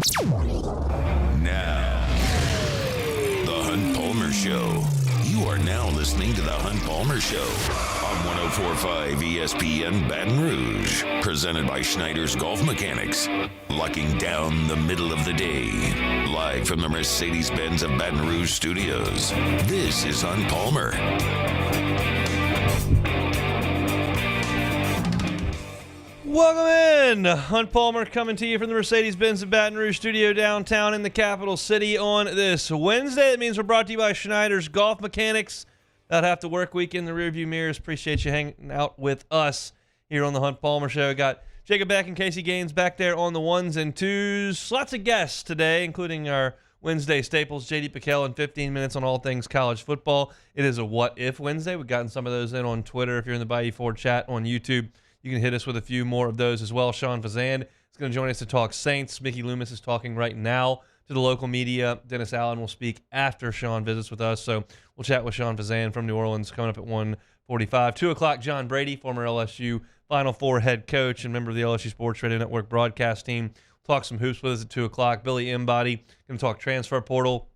Now, The Hunt Palmer Show. You are now listening to The Hunt Palmer Show on 104.5 ESPN Baton Rouge. Presented by Schneider's Golf Mechanics. Locking down the middle of the day. Live from the Mercedes-Benz of Baton Rouge studios. This is Hunt Palmer. Welcome in. Hunt Palmer coming to you from the Mercedes-Benz of Baton Rouge studio downtown in the capital city on this Wednesday. It means we're brought to you by Schneider's Golf Mechanics. About half the work week in the rearview mirrors. Appreciate you hanging out with us here on the Hunt Palmer Show. Got Jacob Beck and Casey Gaines back there on the ones and twos. Lots of guests today, including our Wednesday staples, JD Picell in 15 minutes on all things college football. It is a What If Wednesday. We've gotten some of those in on Twitter. If you're in the Bayou Ford chat on YouTube, you can hit us with a few more of those as well. Sean Fazan is going to join us to talk Saints. Mickey Loomis is talking right now to the local media. Dennis Allen will speak after Sean visits with us. So we'll chat with Sean Fazan from New Orleans coming up at 1:45. 2 o'clock, John Brady, former LSU Final Four head coach and member of the LSU Sports Radio Network broadcast team. Talk some hoops with us at 2 o'clock. Billy Inbody going to talk transfer portal.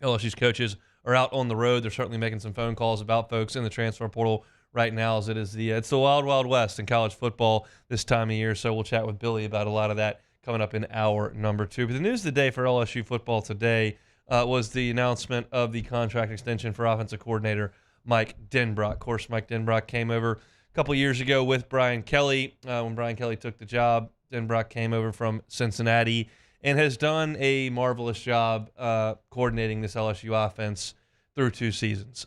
LSU's coaches are out on the road. They're certainly making some phone calls about folks in the transfer portal right now, as it is it's the wild, wild west in college football this time of year. So we'll chat with Billy about a lot of that coming up in hour number 2. But the news of the day for LSU football today was the announcement of the contract extension for offensive coordinator Mike Denbrock. Of course, Mike Denbrock came over a couple years ago with Brian Kelly. When Brian Kelly took the job, Denbrock came over from Cincinnati and has done a marvelous job coordinating this LSU offense through 2 seasons.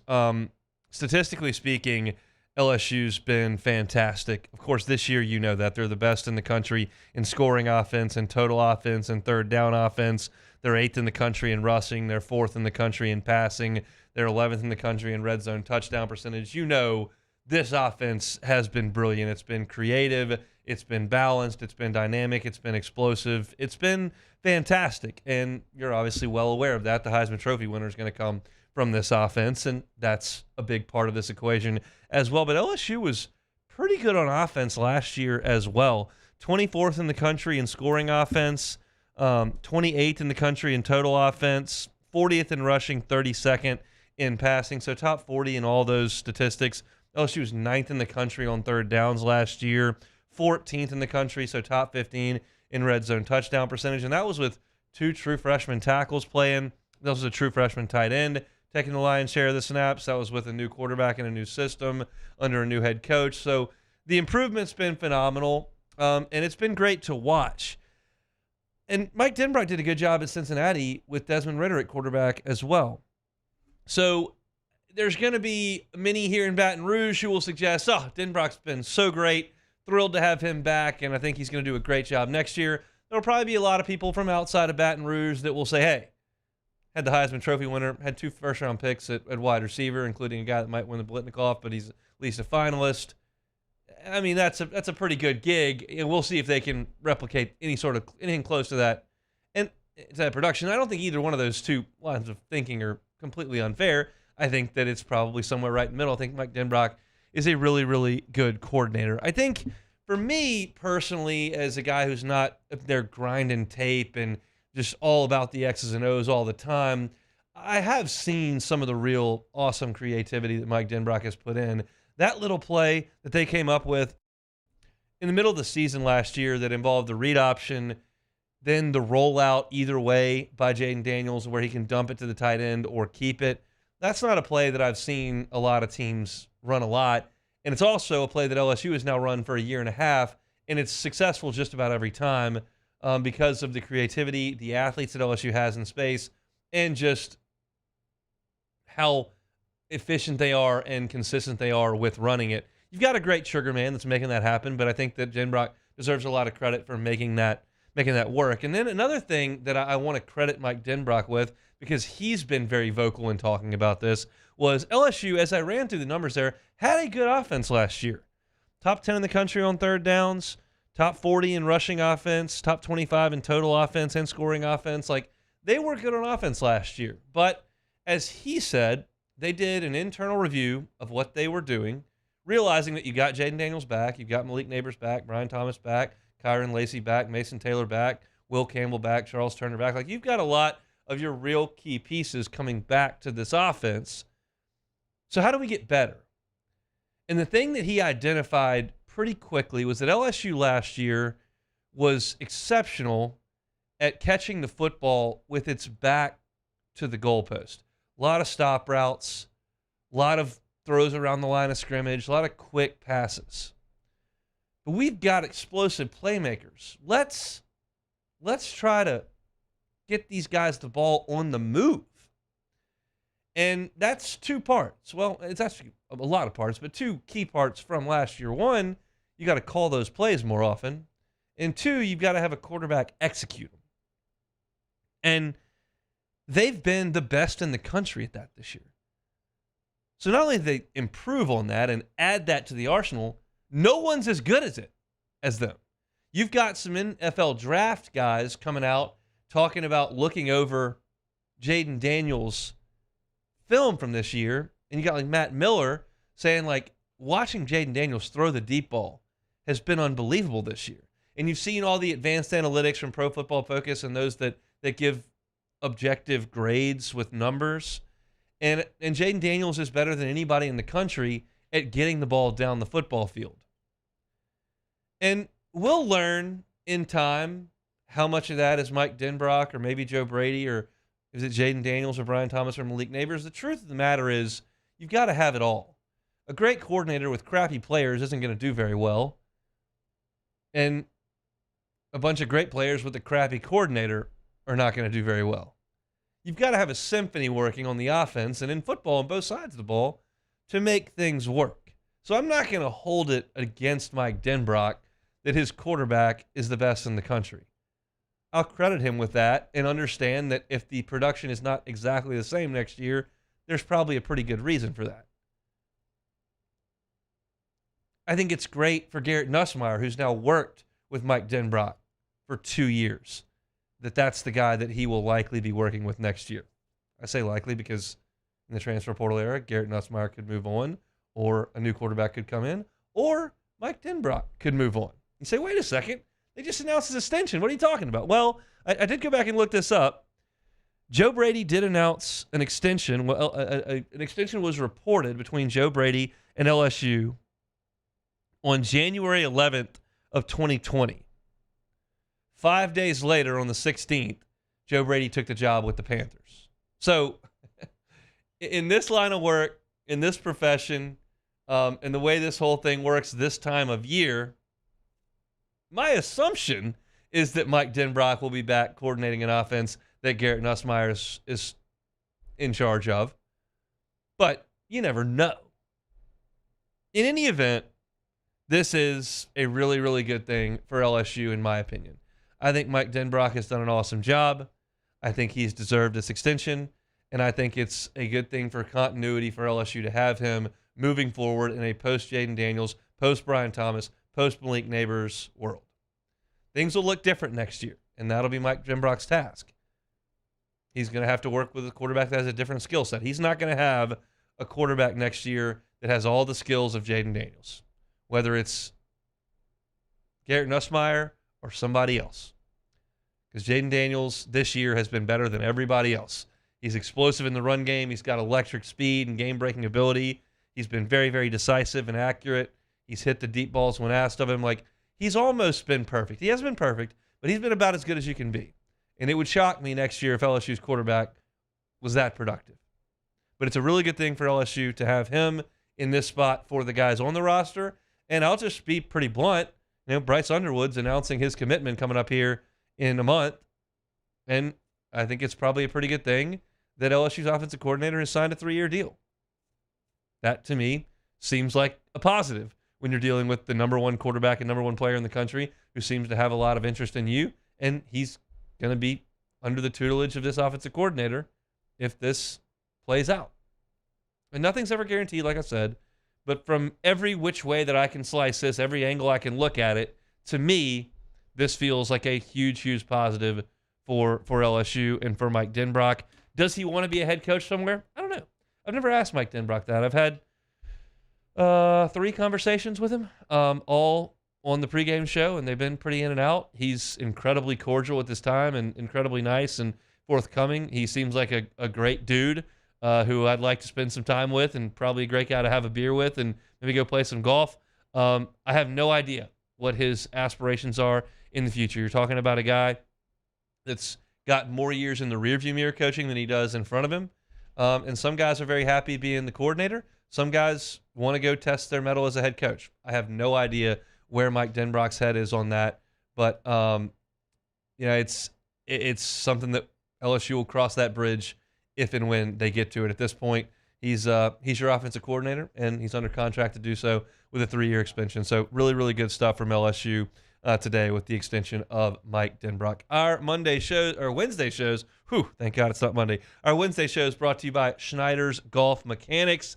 Statistically speaking, LSU's been fantastic. Of course, this year, you know that. They're the best in the country in scoring offense and total offense and third down offense. They're 8th in the country in rushing. They're 4th in the country in passing. They're 11th in the country in red zone touchdown percentage. You know this offense has been brilliant. It's been creative. It's been balanced. It's been dynamic. It's been explosive. It's been fantastic. And you're obviously well aware of that. The Heisman Trophy winner is going to come from this offense, and that's a big part of this equation as well. But LSU was pretty good on offense last year as well. 24th in the country in scoring offense, 28th in the country in total offense, 40th in rushing, 32nd in passing. So top 40 in all those statistics. LSU was 9th in the country on third downs last year, 14th in the country, so top 15 in red zone touchdown percentage. And that was with 2 true freshman tackles playing. That was a true freshman tight end taking the lion's share of the snaps. That was with a new quarterback and a new system under a new head coach. So the improvement's been phenomenal, and it's been great to watch. And Mike Denbrock did a good job at Cincinnati with Desmond Ridder at quarterback as well. So there's going to be many here in Baton Rouge who will suggest, Denbrock's been so great, thrilled to have him back, and I think he's going to do a great job next year. There'll probably be a lot of people from outside of Baton Rouge that will say, hey, had the Heisman Trophy winner, had 2 first-round picks at wide receiver, including a guy that might win the Blitnikoff, but he's at least a finalist. I mean, that's a pretty good gig, and we'll see if they can replicate anything close to that and to that production. I don't think either one of those 2 lines of thinking are completely unfair. I think that it's probably somewhere right in the middle. I think Mike Denbrock is a really, really good coordinator. I think for me personally, as a guy who's not up there grinding tape and just all about the X's and O's all the time, I have seen some of the real awesome creativity that Mike Denbrock has put in. That little play that they came up with in the middle of the season last year that involved the read option, then the rollout either way by Jaden Daniels where he can dump it to the tight end or keep it. That's not a play that I've seen a lot of teams run a lot. And it's also a play that LSU has now run for a year and a half, and it's successful just about every time. Because of the creativity, the athletes that LSU has in space, and just how efficient they are and consistent they are with running it. You've got a great sugar man that's making that happen, but I think that Denbrock deserves a lot of credit for making that work. And then another thing that I want to credit Mike Denbrock with, because he's been very vocal in talking about this, was LSU, as I ran through the numbers there, had a good offense last year. Top 10 in the country on third downs, top 40 in rushing offense, top 25 in total offense and scoring offense. Like, they were good on offense last year. But as he said, they did an internal review of what they were doing, realizing that you got Jaden Daniels back, you've got Malik Neighbors back, Brian Thomas back, Kyron Lacey back, Mason Taylor back, Will Campbell back, Charles Turner back. Like, you've got a lot of your real key pieces coming back to this offense. So how do we get better? And the thing that he identified pretty quickly was that LSU last year was exceptional at catching the football with its back to the goalpost. A lot of stop routes, a lot of throws around the line of scrimmage, a lot of quick passes. But we've got explosive playmakers. Let's try to get these guys the ball on the move. And that's two parts. Well, it's actually a lot of parts, but two key parts from last year. One, you got to call those plays more often. And two, you've got to have a quarterback execute them. And they've been the best in the country at that this year. So not only did they improve on that and add that to the arsenal, no one's as good as them. You've got some NFL draft guys coming out talking about looking over Jaden Daniels' film from this year, and you got like Matt Miller saying like watching Jaden Daniels throw the deep ball has been unbelievable this year. And you've seen all the advanced analytics from Pro Football Focus and those that give objective grades with numbers. And Jaden Daniels is better than anybody in the country at getting the ball down the football field. And we'll learn in time how much of that is Mike Denbrock or maybe Joe Brady, or is it Jaden Daniels or Brian Thomas or Malik Neighbors? The truth of the matter is you've got to have it all. A great coordinator with crappy players isn't going to do very well. And a bunch of great players with a crappy coordinator are not going to do very well. You've got to have a symphony working on the offense and in football on both sides of the ball to make things work. So I'm not going to hold it against Mike Denbrock that his quarterback is the best in the country. I'll credit him with that and understand that if the production is not exactly the same next year, there's probably a pretty good reason for that. I think it's great for Garrett Nussmeier, who's now worked with Mike Denbrock for 2 years, that's the guy that he will likely be working with next year. I say likely because in the transfer portal era, Garrett Nussmeier could move on, or a new quarterback could come in, or Mike Denbrock could move on. You say, wait a second, they just announced his extension. What are you talking about? Well, I did go back and look this up. Joe Brady did announce an extension. Well, an extension was reported between Joe Brady and LSU on January 11th of 2020. 5 days later, on the 16th, Joe Brady took the job with the Panthers. So in this line of work, in this profession, and the way this whole thing works this time of year, my assumption is that Mike Denbrock will be back coordinating an offense that Garrett Nussmeier is in charge of. But you never know. In any event, this is a really, really good thing for LSU, in my opinion. I think Mike Denbrock has done an awesome job. I think he's deserved this extension, and I think it's a good thing for continuity for LSU to have him moving forward in a post-Jaden Daniels, post-Brian Thomas, post-Malik Neighbors world. Things will look different next year, and that'll be Mike Denbrock's task. He's going to have to work with a quarterback that has a different skill set. He's not going to have a quarterback next year that has all the skills of Jaden Daniels, whether it's Garrett Nussmeier or somebody else. Because Jaden Daniels this year has been better than everybody else. He's explosive in the run game. He's got electric speed and game-breaking ability. He's been very, very decisive and accurate. He's hit the deep balls when asked of him. Like, he's almost been perfect. He hasn't been perfect, but he's been about as good as you can be. And it would shock me next year if LSU's quarterback was that productive. But it's a really good thing for LSU to have him in this spot for the guys on the roster. And I'll just be pretty blunt. You know, Bryce Underwood's announcing his commitment coming up here in a month. And I think it's probably a pretty good thing that LSU's offensive coordinator has signed a 3-year deal. That, to me, seems like a positive when you're dealing with the number one quarterback and number one player in the country who seems to have a lot of interest in you. And he's going to be under the tutelage of this offensive coordinator if this plays out. And nothing's ever guaranteed, like I said. But from every which way that I can slice this, every angle I can look at it, to me, this feels like a huge, huge positive for LSU and for Mike Denbrock. Does he want to be a head coach somewhere? I don't know. I've never asked Mike Denbrock that. I've had 3 conversations with him, all on the pregame show, and they've been pretty in and out. He's incredibly cordial with his time and incredibly nice and forthcoming. He seems like a great dude who I'd like to spend some time with, and probably a great guy to have a beer with and maybe go play some golf. I have no idea what his aspirations are in the future. You're talking about a guy that's got more years in the rearview mirror coaching than he does in front of him. And some guys are very happy being the coordinator. Some guys want to go test their mettle as a head coach. I have no idea where Mike Denbrock's head is on that, but it's something that LSU will cross that bridge if and when they get to it. At this point, he's your offensive coordinator, and he's under contract to do so with a 3-year extension. So really, really good stuff from LSU today with the extension of Mike Denbrock. Our Wednesday shows, thank God it's not Monday. Our Wednesday shows brought to you by Schneider's Golf Mechanics.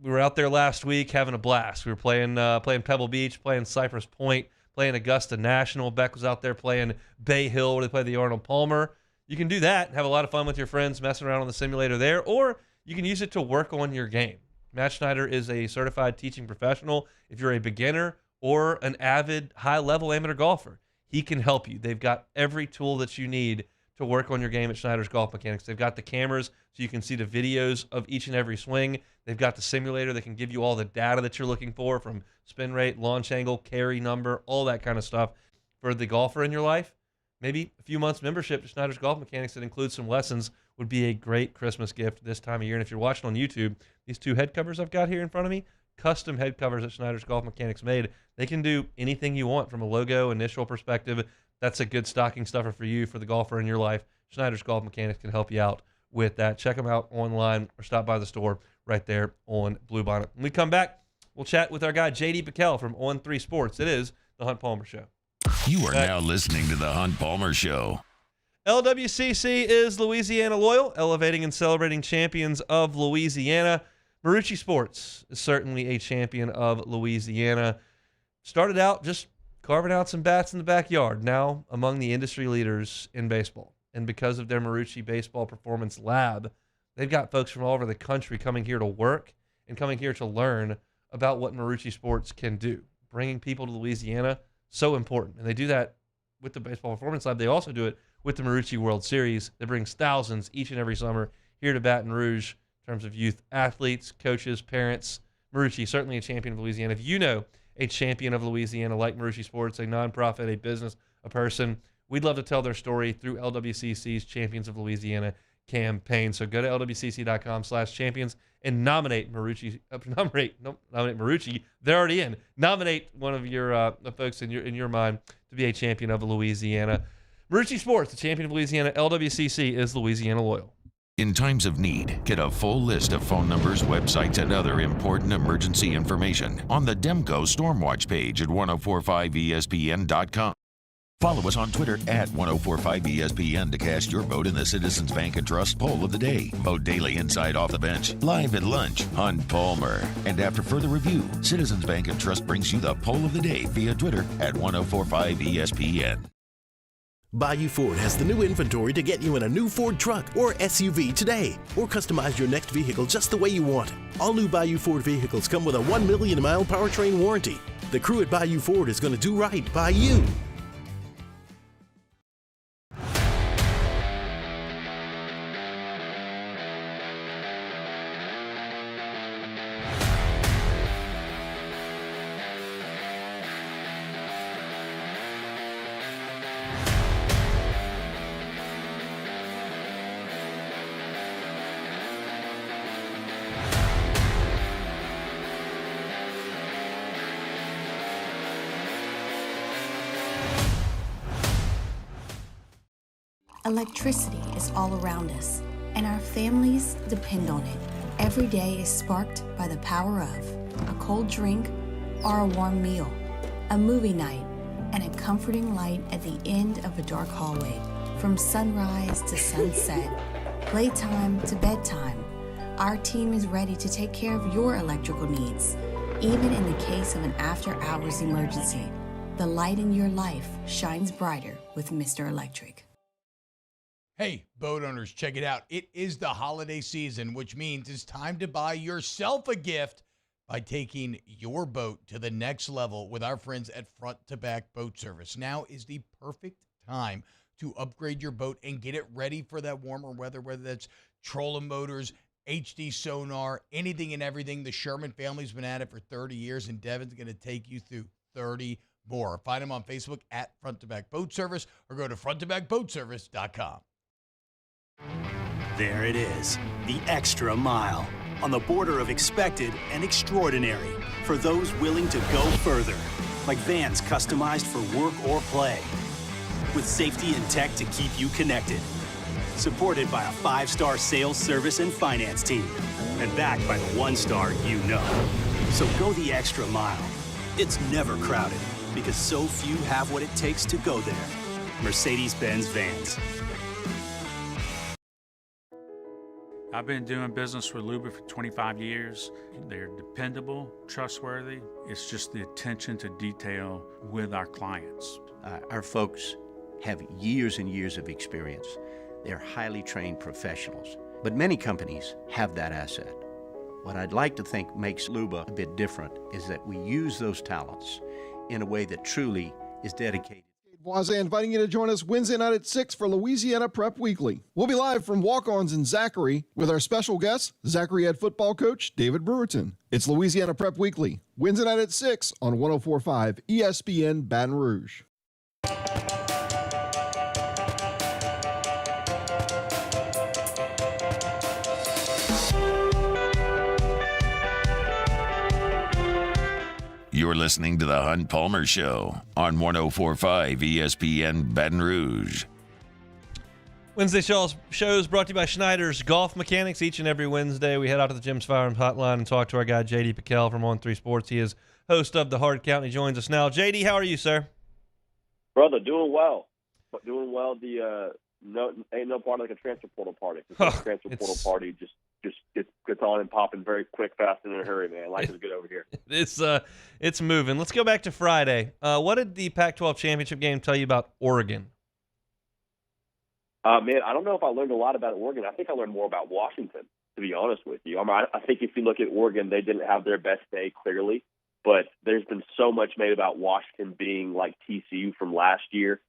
We were out there last week having a blast. We were playing Pebble Beach, playing Cypress Point, playing Augusta National. Beck was out there playing Bay Hill where they play the Arnold Palmer. You can do that and have a lot of fun with your friends messing around on the simulator there, or you can use it to work on your game. Matt Schneider is a certified teaching professional. If you're a beginner or an avid high-level amateur golfer, he can help you. They've got every tool that you need to work on your game at Schneider's Golf Mechanics. They've got the cameras so you can see the videos of each and every swing. They've got the simulator that can give you all the data that you're looking for, from spin rate, launch angle, carry number, all that kind of stuff. For the golfer in your life, maybe a few months membership to Schneider's Golf Mechanics that includes some lessons would be a great Christmas gift this time of year. And if you're watching on YouTube, these 2 head covers I've got here in front of me, custom head covers that Schneider's Golf Mechanics made. They can do anything you want from a logo initial perspective. That's a good stocking stuffer for you, for the golfer in your life. Schneider's Golf Mechanics can help you out with that. Check them out online or stop by the store right there on Bluebonnet. When we come back, we'll chat with our guy, JD Picell from On3 Sports. It is the Hunt Palmer Show. You are now listening to the Hunt Palmer Show. LWCC is Louisiana loyal, elevating and celebrating champions of Louisiana. Marucci Sports is certainly a champion of Louisiana. Started out just carving out some bats in the backyard, now among the industry leaders in baseball. And because of their Marucci Baseball Performance Lab, they've got folks from all over the country coming here to work and coming here to learn about what Marucci Sports can do. Bringing people to Louisiana, so important. And they do that with the Baseball Performance Lab. They also do it with the Marucci World Series that brings thousands each and every summer here to Baton Rouge in terms of youth athletes, coaches, parents. Marucci, certainly a champion of Louisiana. If you know a champion of Louisiana like Marucci Sports, a nonprofit, a business, a person, we'd love to tell their story through LWCC's Champions of Louisiana campaign. So go to lwcc.com/champions and nominate Marucci. Nominate Marucci. They're already in. Nominate one of your the folks in your mind to be a champion of Louisiana. Marucci Sports, the champion of Louisiana. LWCC is Louisiana loyal. In times of need, get a full list of phone numbers, websites, and other important emergency information on the Demco Stormwatch page at 1045ESPN.com. Follow us on Twitter at 1045ESPN to cast your vote in the Citizens Bank and Trust poll of the day. Vote daily inside Off the Bench, live at lunch, Hunt Palmer. And after further review, Citizens Bank and Trust brings you the poll of the day via Twitter at 1045ESPN. Bayou Ford has the new inventory to get you in a new Ford truck or SUV today, or customize your next vehicle just the way you want it. All new Bayou Ford vehicles come with a 1 million mile powertrain warranty. The crew at Bayou Ford is going to do right by you. Electricity is all around us, and our families depend on it. Every day is sparked by the power of a cold drink or a warm meal, a movie night, and a comforting light at the end of a dark hallway. From sunrise to sunset, playtime to bedtime, our team is ready to take care of your electrical needs. Even in the case of an after-hours emergency, the light in your life shines brighter with Mr. Electric. Hey, boat owners, check it out. It is the holiday season, which means it's time to buy yourself a gift by taking your boat to the next level with our friends at Front to Back Boat Service. Now is the perfect time to upgrade your boat and get it ready for that warmer weather, whether that's trolling motors, HD sonar, anything and everything. The Sherman family's been at it for 30 years, and Devin's going to take you through 30 more. Find him on Facebook at Front to Back Boat Service or go to fronttobackboatservice.com. There it is, the extra mile, on the border of expected and extraordinary for those willing to go further, like vans customized for work or play, with safety and tech to keep you connected, supported by a 5-star sales, service, and finance team, and backed by the 1-star you know. So go the extra mile. It's never crowded, because so few have what it takes to go there. Mercedes-Benz Vans. I've been doing business with Luba for 25 years. They're dependable, trustworthy. It's just the attention to detail with our clients. Our folks have years and years of experience. They're highly trained professionals, but many companies have that asset. What I'd like to think makes Luba a bit different is that we use those talents in a way that truly is dedicated. Fazan inviting you to join us Wednesday night at 6 for Louisiana Prep Weekly. We'll be live from Walk-Ons in Zachary with our special guest, Zachary head football coach David Brewerton. It's Louisiana Prep Weekly, Wednesday night at 6 on 104.5 ESPN Baton Rouge. You're listening to the Hunt Palmer Show on 104.5 ESPN Baton Rouge. Wednesday shows brought to you by Schneider's Golf Mechanics. Each and every Wednesday, we head out to the Jim's Firearms Hotline and talk to our guy, JD Picell from On3 Sports. He is host of The Hard Count. He joins us now. JD, how are you, sir? Brother, doing well. Doing well. Ain't no party like a transfer portal party. Transfer portal party just gets on and popping very quick, fast, and in a hurry, man. Life is good over here. It's moving. Let's go back to Friday. What did the Pac-12 championship game tell you about Oregon? Man, I don't know if I learned a lot about Oregon. I think I learned more about Washington, to be honest with you. I think if you look at Oregon, they didn't have their best day, clearly. But there's been so much made about Washington being like TCU from last year.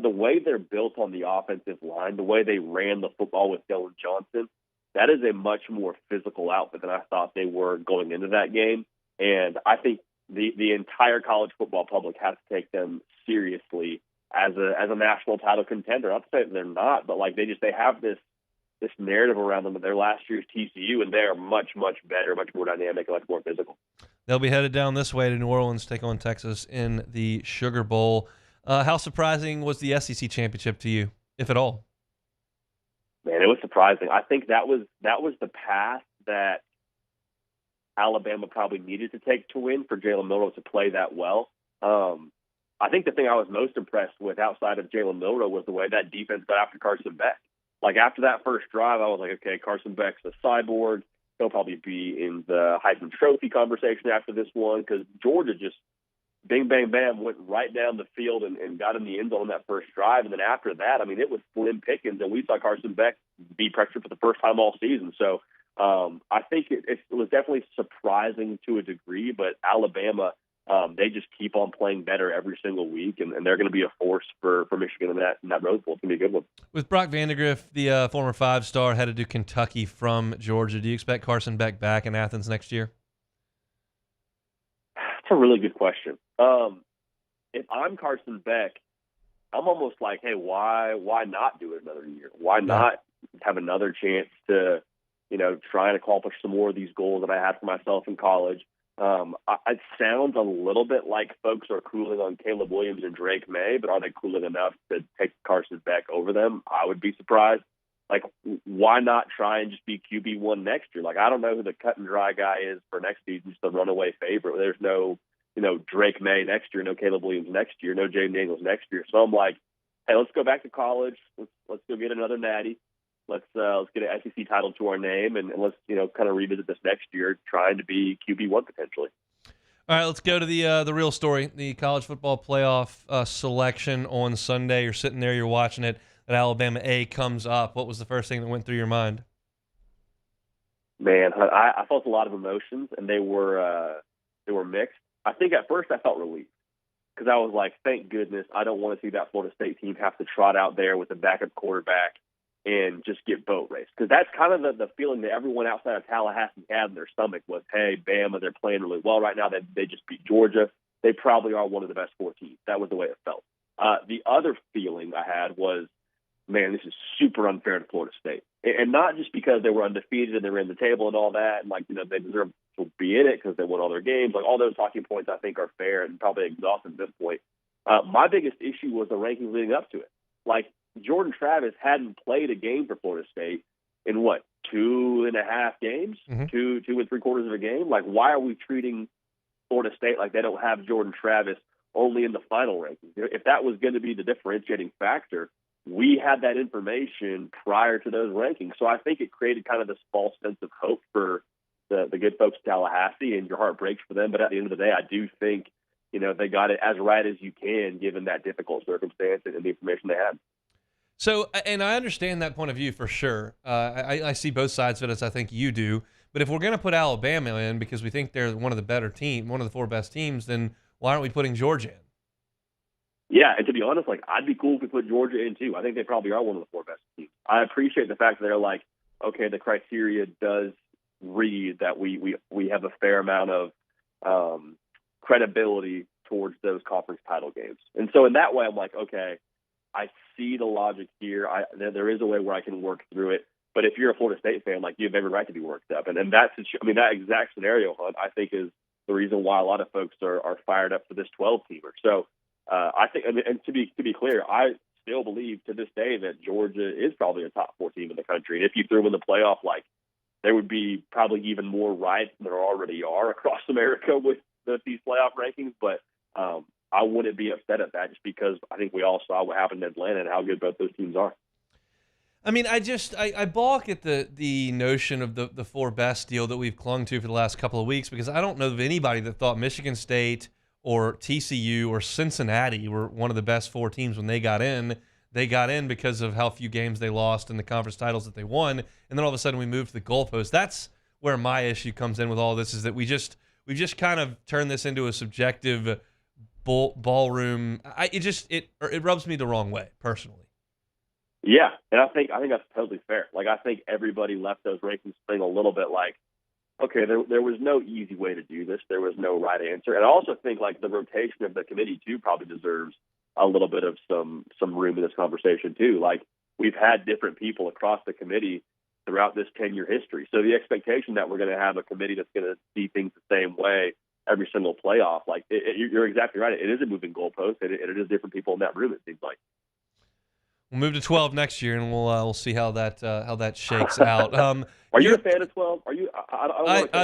The way they're built on the offensive line, the way they ran the football with Dylan Johnson, that is a much more physical outfit than I thought they were going into that game. And I think the entire college football public has to take them seriously as a national title contender. Not to say that they're not, but like they have this narrative around them that they're last year's TCU, and they are much, much better, much more dynamic, much more physical. They'll be headed down this way to New Orleans to take on Texas in the Sugar Bowl. How surprising was the SEC championship to you, if at all? Man, it was surprising. I think that was the path that Alabama probably needed to take to win for Jalen Milroe to play that well. I think the thing I was most impressed with outside of Jalen Milroe was the way that defense got after Carson Beck. Like after that first drive, I was like, okay, Carson Beck's a cyborg. He'll probably be in the Heisman Trophy conversation after this one because Georgia just bing, bang, bam, went right down the field and got in the end zone on that first drive. And then after that, I mean, it was slim pickings, and we saw Carson Beck be pressured for the first time all season. So I think it was definitely surprising to a degree, but Alabama, they just keep on playing better every single week, and they're going to be a force for Michigan in that Rose Bowl. It's going to be a good one. With Brock Vandagriff, the former 5-star, headed to Kentucky from Georgia, do you expect Carson Beck back in Athens next year? That's a really good question. If I'm Carson Beck, I'm almost like, hey, why not do it another year? Why not have another chance to, try and accomplish some more of these goals that I had for myself in college? It sounds a little bit like folks are cooling on Caleb Williams and Drake May, but are they cooling enough to take Carson Beck over them? I would be surprised. Like, why not try and just be QB1 next year? Like, I don't know who the cut and dry guy is for next season, just the runaway favorite. There's no, Drake May next year, no Caleb Williams next year, no Jaden Daniels next year. So I'm like, hey, let's go back to college. Let's go get another natty. Let's get an SEC title to our name, and let's kind of revisit this next year, trying to be QB1 potentially. All right, let's go to the real story, the college football playoff selection on Sunday. You're sitting there, you're watching it. That Alabama A comes up. What was the first thing that went through your mind? Man, I felt a lot of emotions, and they were mixed. I think at first I felt relief because I was like, thank goodness I don't want to see that Florida State team have to trot out there with a backup quarterback and just get boat raced. Because that's kind of the feeling that everyone outside of Tallahassee had in their stomach was, hey, Bama, they're playing really well right now. They just beat Georgia. They probably are one of the best 4 teams. That was the way it felt. The other feeling I had was, man, this is super unfair to Florida State. And not just because they were undefeated and they were in the table and all that, and they deserve to be in it because they won all their games. Like, all those talking points I think are fair and probably exhausted at this point. My biggest issue was the rankings leading up to it. Like, Jordan Travis hadn't played a game for Florida State in 2.5 games, 2 3/4 of a game. Like, why are we treating Florida State like they don't have Jordan Travis only in the final rankings? If that was going to be the differentiating factor, we had that information prior to those rankings. So I think it created kind of this false sense of hope for the good folks in Tallahassee, and your heart breaks for them. But at the end of the day, I do think, they got it as right as you can given that difficult circumstance and the information they had. So, and I understand that point of view for sure. I see both sides of it, as I think you do. But if we're going to put Alabama in because we think they're one of the better teams, one of the 4 best teams, then why aren't we putting Georgia in? Yeah, and to be honest, I'd be cool if we put Georgia in too. I think they probably are one of the 4 best teams. I appreciate the fact that they're like, okay, the criteria does read that we have a fair amount of credibility towards those conference title games. And so in that way, I'm like, okay, I see the logic here. There is a way where I can work through it. But if you're a Florida State fan, you have every right to be worked up. And that exact scenario, Hunt, I think is the reason why a lot of folks are fired up for this 12-teamer. So I think, and to be clear, I still believe to this day that Georgia is probably a top 4 team in the country. And if you threw them in the playoff, there would be probably even more riots than there already are across America with these playoff rankings. But I wouldn't be upset at that just because I think we all saw what happened in Atlanta and how good both those teams are. I mean, I balk at the notion of the 4 best deal that we've clung to for the last couple of weeks, because I don't know of anybody that thought Michigan State or TCU or Cincinnati were one of the best 4 teams when they got in. They got in because of how few games they lost and the conference titles that they won, and then all of a sudden we moved to the goalpost. That's where my issue comes in with all this, is that we just kind of turned this into a subjective ballroom. It rubs me the wrong way personally. Yeah, and I think that's totally fair. I think everybody left those rankings feeling a little bit like, okay, there was no easy way to do this. There was no right answer. And I also think the rotation of the committee too probably deserves a little bit of some room in this conversation too. We've had different people across the committee throughout this 10-year history. So the expectation that we're going to have a committee that's going to see things the same way every single playoff, you're exactly right. It is a moving goalpost, and it is different people in that room, it seems like. We'll move to 12 next year, and we'll see how that shakes out. Are you a fan of 12? Are you?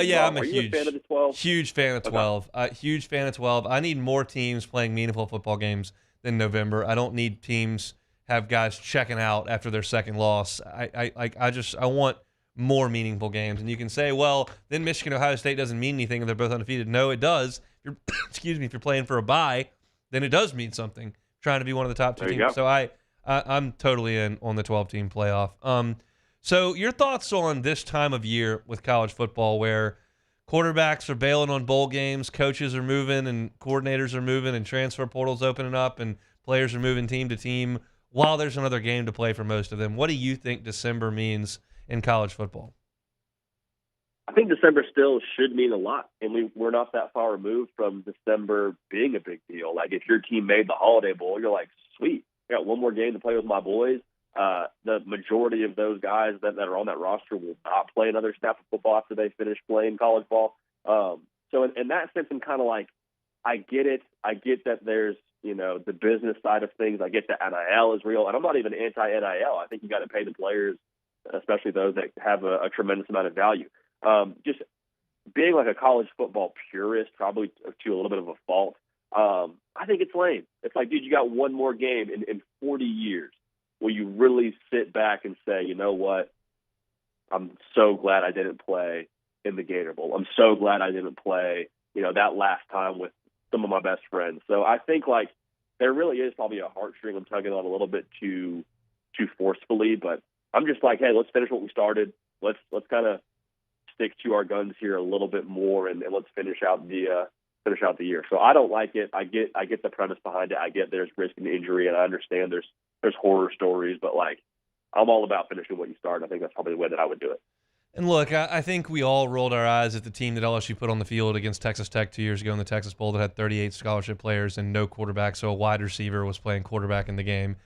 Yeah, I'm a huge fan of the 12. Huge fan of 12. Huge fan of 12. I need more teams playing meaningful football games than November. I don't need teams have guys checking out after their second loss. I want more meaningful games. And you can say, well, then Michigan, Ohio State doesn't mean anything if they're both undefeated. No, it does. If you're playing for a bye, then it does mean something. Trying to be one of the top 2 teams. Go. So I'm totally in on the 12-team playoff. So your thoughts on this time of year with college football, where quarterbacks are bailing on bowl games, coaches are moving, and coordinators are moving, and transfer portals opening up, and players are moving team to team while there's another game to play for most of them. What do you think December means in college football? I think December still should mean a lot, and we're not that far removed from December being a big deal. If your team made the Holiday Bowl, you're like, sweet, I got one more game to play with my boys. The majority of those guys that are on that roster will not play another snap of football after they finish playing college ball. So in that sense, I'm kind of I get it. I get that there's, the business side of things. I get that NIL is real, and I'm not even anti-NIL. I think you got to pay the players, especially those that have a tremendous amount of value. Just being a college football purist, probably to a little bit of a fault, I think it's lame. It's dude, you got one more game in 40 years. Will you really sit back and say, you know what? I'm so glad I didn't play in the Gator Bowl. I'm so glad I didn't play, that last time with some of my best friends. So I think there really is probably a heartstring I'm tugging on a little bit too forcefully, but I'm just hey, let's finish what we started. Let's kind of stick to our guns here a little bit more and let's finish out the year. So I don't like it. I get the premise behind it. I get there's risk and injury, and I understand there's horror stories, but like I'm all about finishing what you start. I think that's probably the way that I would do it. And look, I think we all rolled our eyes at the team that LSU put on the field against Texas Tech 2 years ago in the Texas Bowl that had 38 scholarship players and no quarterback, so a wide receiver was playing quarterback in the game.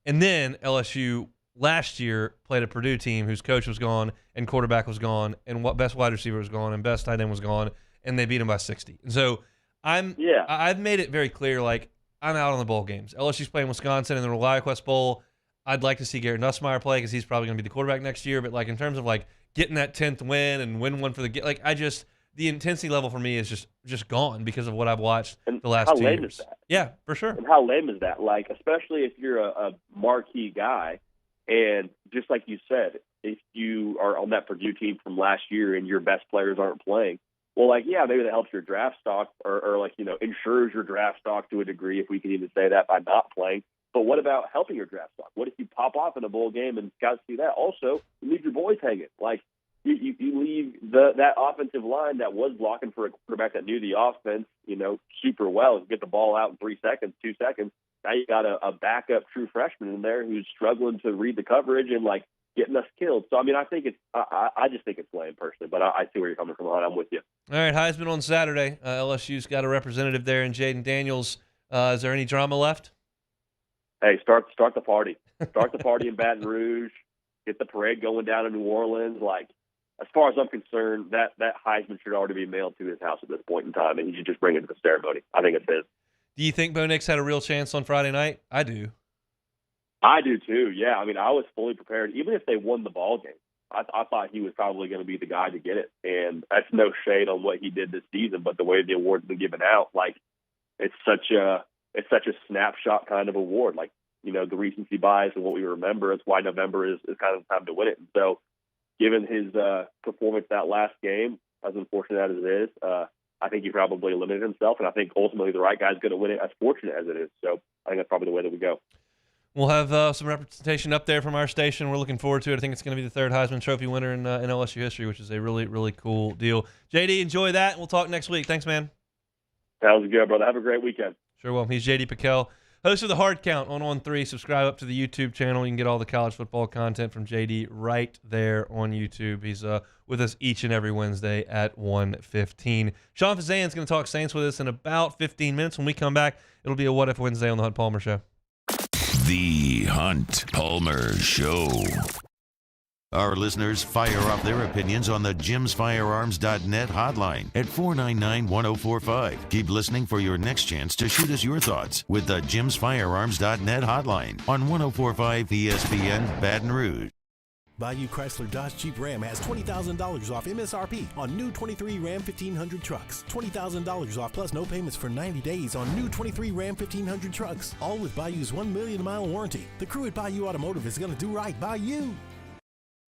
And then LSU last year played a Purdue team whose coach was gone and quarterback was gone and best wide receiver was gone and best tight end was gone, and they beat them by 60. And so I've made it very clear, like, I'm out on the bowl games. LSU's playing Wisconsin in the ReliaQuest Bowl. I'd like to see Garrett Nussmeier play because he's probably going to be the quarterback next year. But, like, in terms of, like, getting that 10th win and win one for the intensity level for me is just gone because of what I've watched the last 2 years. How lame is that? Yeah, for sure. And how lame is that? Like, especially if you're a marquee guy, and just like you said, if you are on that Purdue team from last year and your best players aren't playing, well, like, yeah, maybe that helps your draft stock or like, you know, ensures your draft stock to a degree, if we can even say that, by not playing. But what about helping your draft stock? What if you pop off in a bowl game and guys see that? Also, you leave your boys hanging. Like, you leave that offensive line that was blocking for a quarterback that knew the offense, you know, super well, get the ball out in 3 seconds, 2 seconds. Now you got a backup true freshman in there who's struggling to read the coverage and, like, getting us killed. So, I mean, I just think it's lame personally, but I see where you're coming from. I'm with you. All right, Heisman on Saturday. LSU's got a representative there in Jaden Daniels. Is there any drama left? Hey, start the party. Start the party in Baton Rouge. Get the parade going down in New Orleans. Like, as far as I'm concerned, that Heisman should already be mailed to his house at this point in time, and he should just bring it to the ceremony. I think it's his. Do you think Bo Nix had a real chance on Friday night? I do. I do too, yeah. I mean, I was fully prepared. Even if they won the ball game, I thought he was probably going to be the guy to get it. And that's no shade on what he did this season, but the way the award's been given out, like, it's such a snapshot kind of award. Like, you know, the recency bias and what we remember, it's why November is kind of the time to win it. And so, given his performance that last game, as unfortunate as it is, I think he probably limited himself, and I think ultimately the right guy's going to win it, as fortunate as it is. So I think that's probably the way that we go. We'll have some representation up there from our station. We're looking forward to it. I think it's going to be the third Heisman Trophy winner in LSU history, which is a really, really cool deal. JD, enjoy that, and we'll talk next week. Thanks, man. Sounds good, brother. Have a great weekend. Sure will. He's JD Picell, host of The Hard Count on On3. Subscribe up to the YouTube channel. You can get all the college football content from JD right there on YouTube. He's with us each and every Wednesday at 1:15. Sean Fazan's going to talk Saints with us in about 15 minutes. When we come back, it'll be a What If Wednesday on The Hunt Palmer Show. The Hunt Palmer Show. Our listeners fire off their opinions on the jimsfirearms.net hotline at 499-1045. Keep listening for your next chance to shoot us your thoughts with the jimsfirearms.net hotline on 1045 ESPN Baton Rouge. Bayou Chrysler Dodge Jeep Ram has $20,000 off MSRP on new 23 Ram 1500 trucks. $20,000 off plus no payments for 90 days on new 23 Ram 1500 trucks. All with Bayou's 1 million mile warranty. The crew at Bayou Automotive is going to do right by you.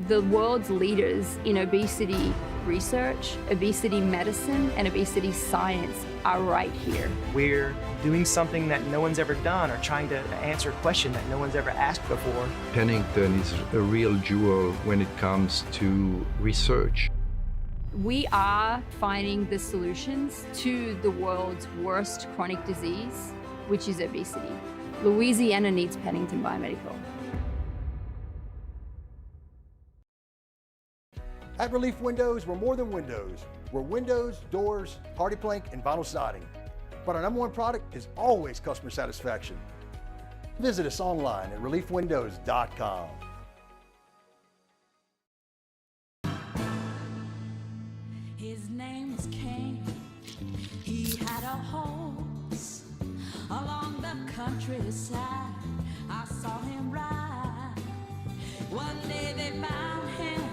The world's leaders in obesity research, obesity medicine, and obesity science are right here. We're doing something that no one's ever done or trying to answer a question that no one's ever asked before. Pennington is a real jewel when it comes to research. We are finding the solutions to the world's worst chronic disease, which is obesity. Louisiana needs Pennington Biomedical. At Relief Windows, we're more than windows. We're windows, doors, hardy plank, and vinyl siding. But our number one product is always customer satisfaction. Visit us online at reliefwindows.com. His name was King. He had a horse along the countryside. I saw him ride. One day they found him.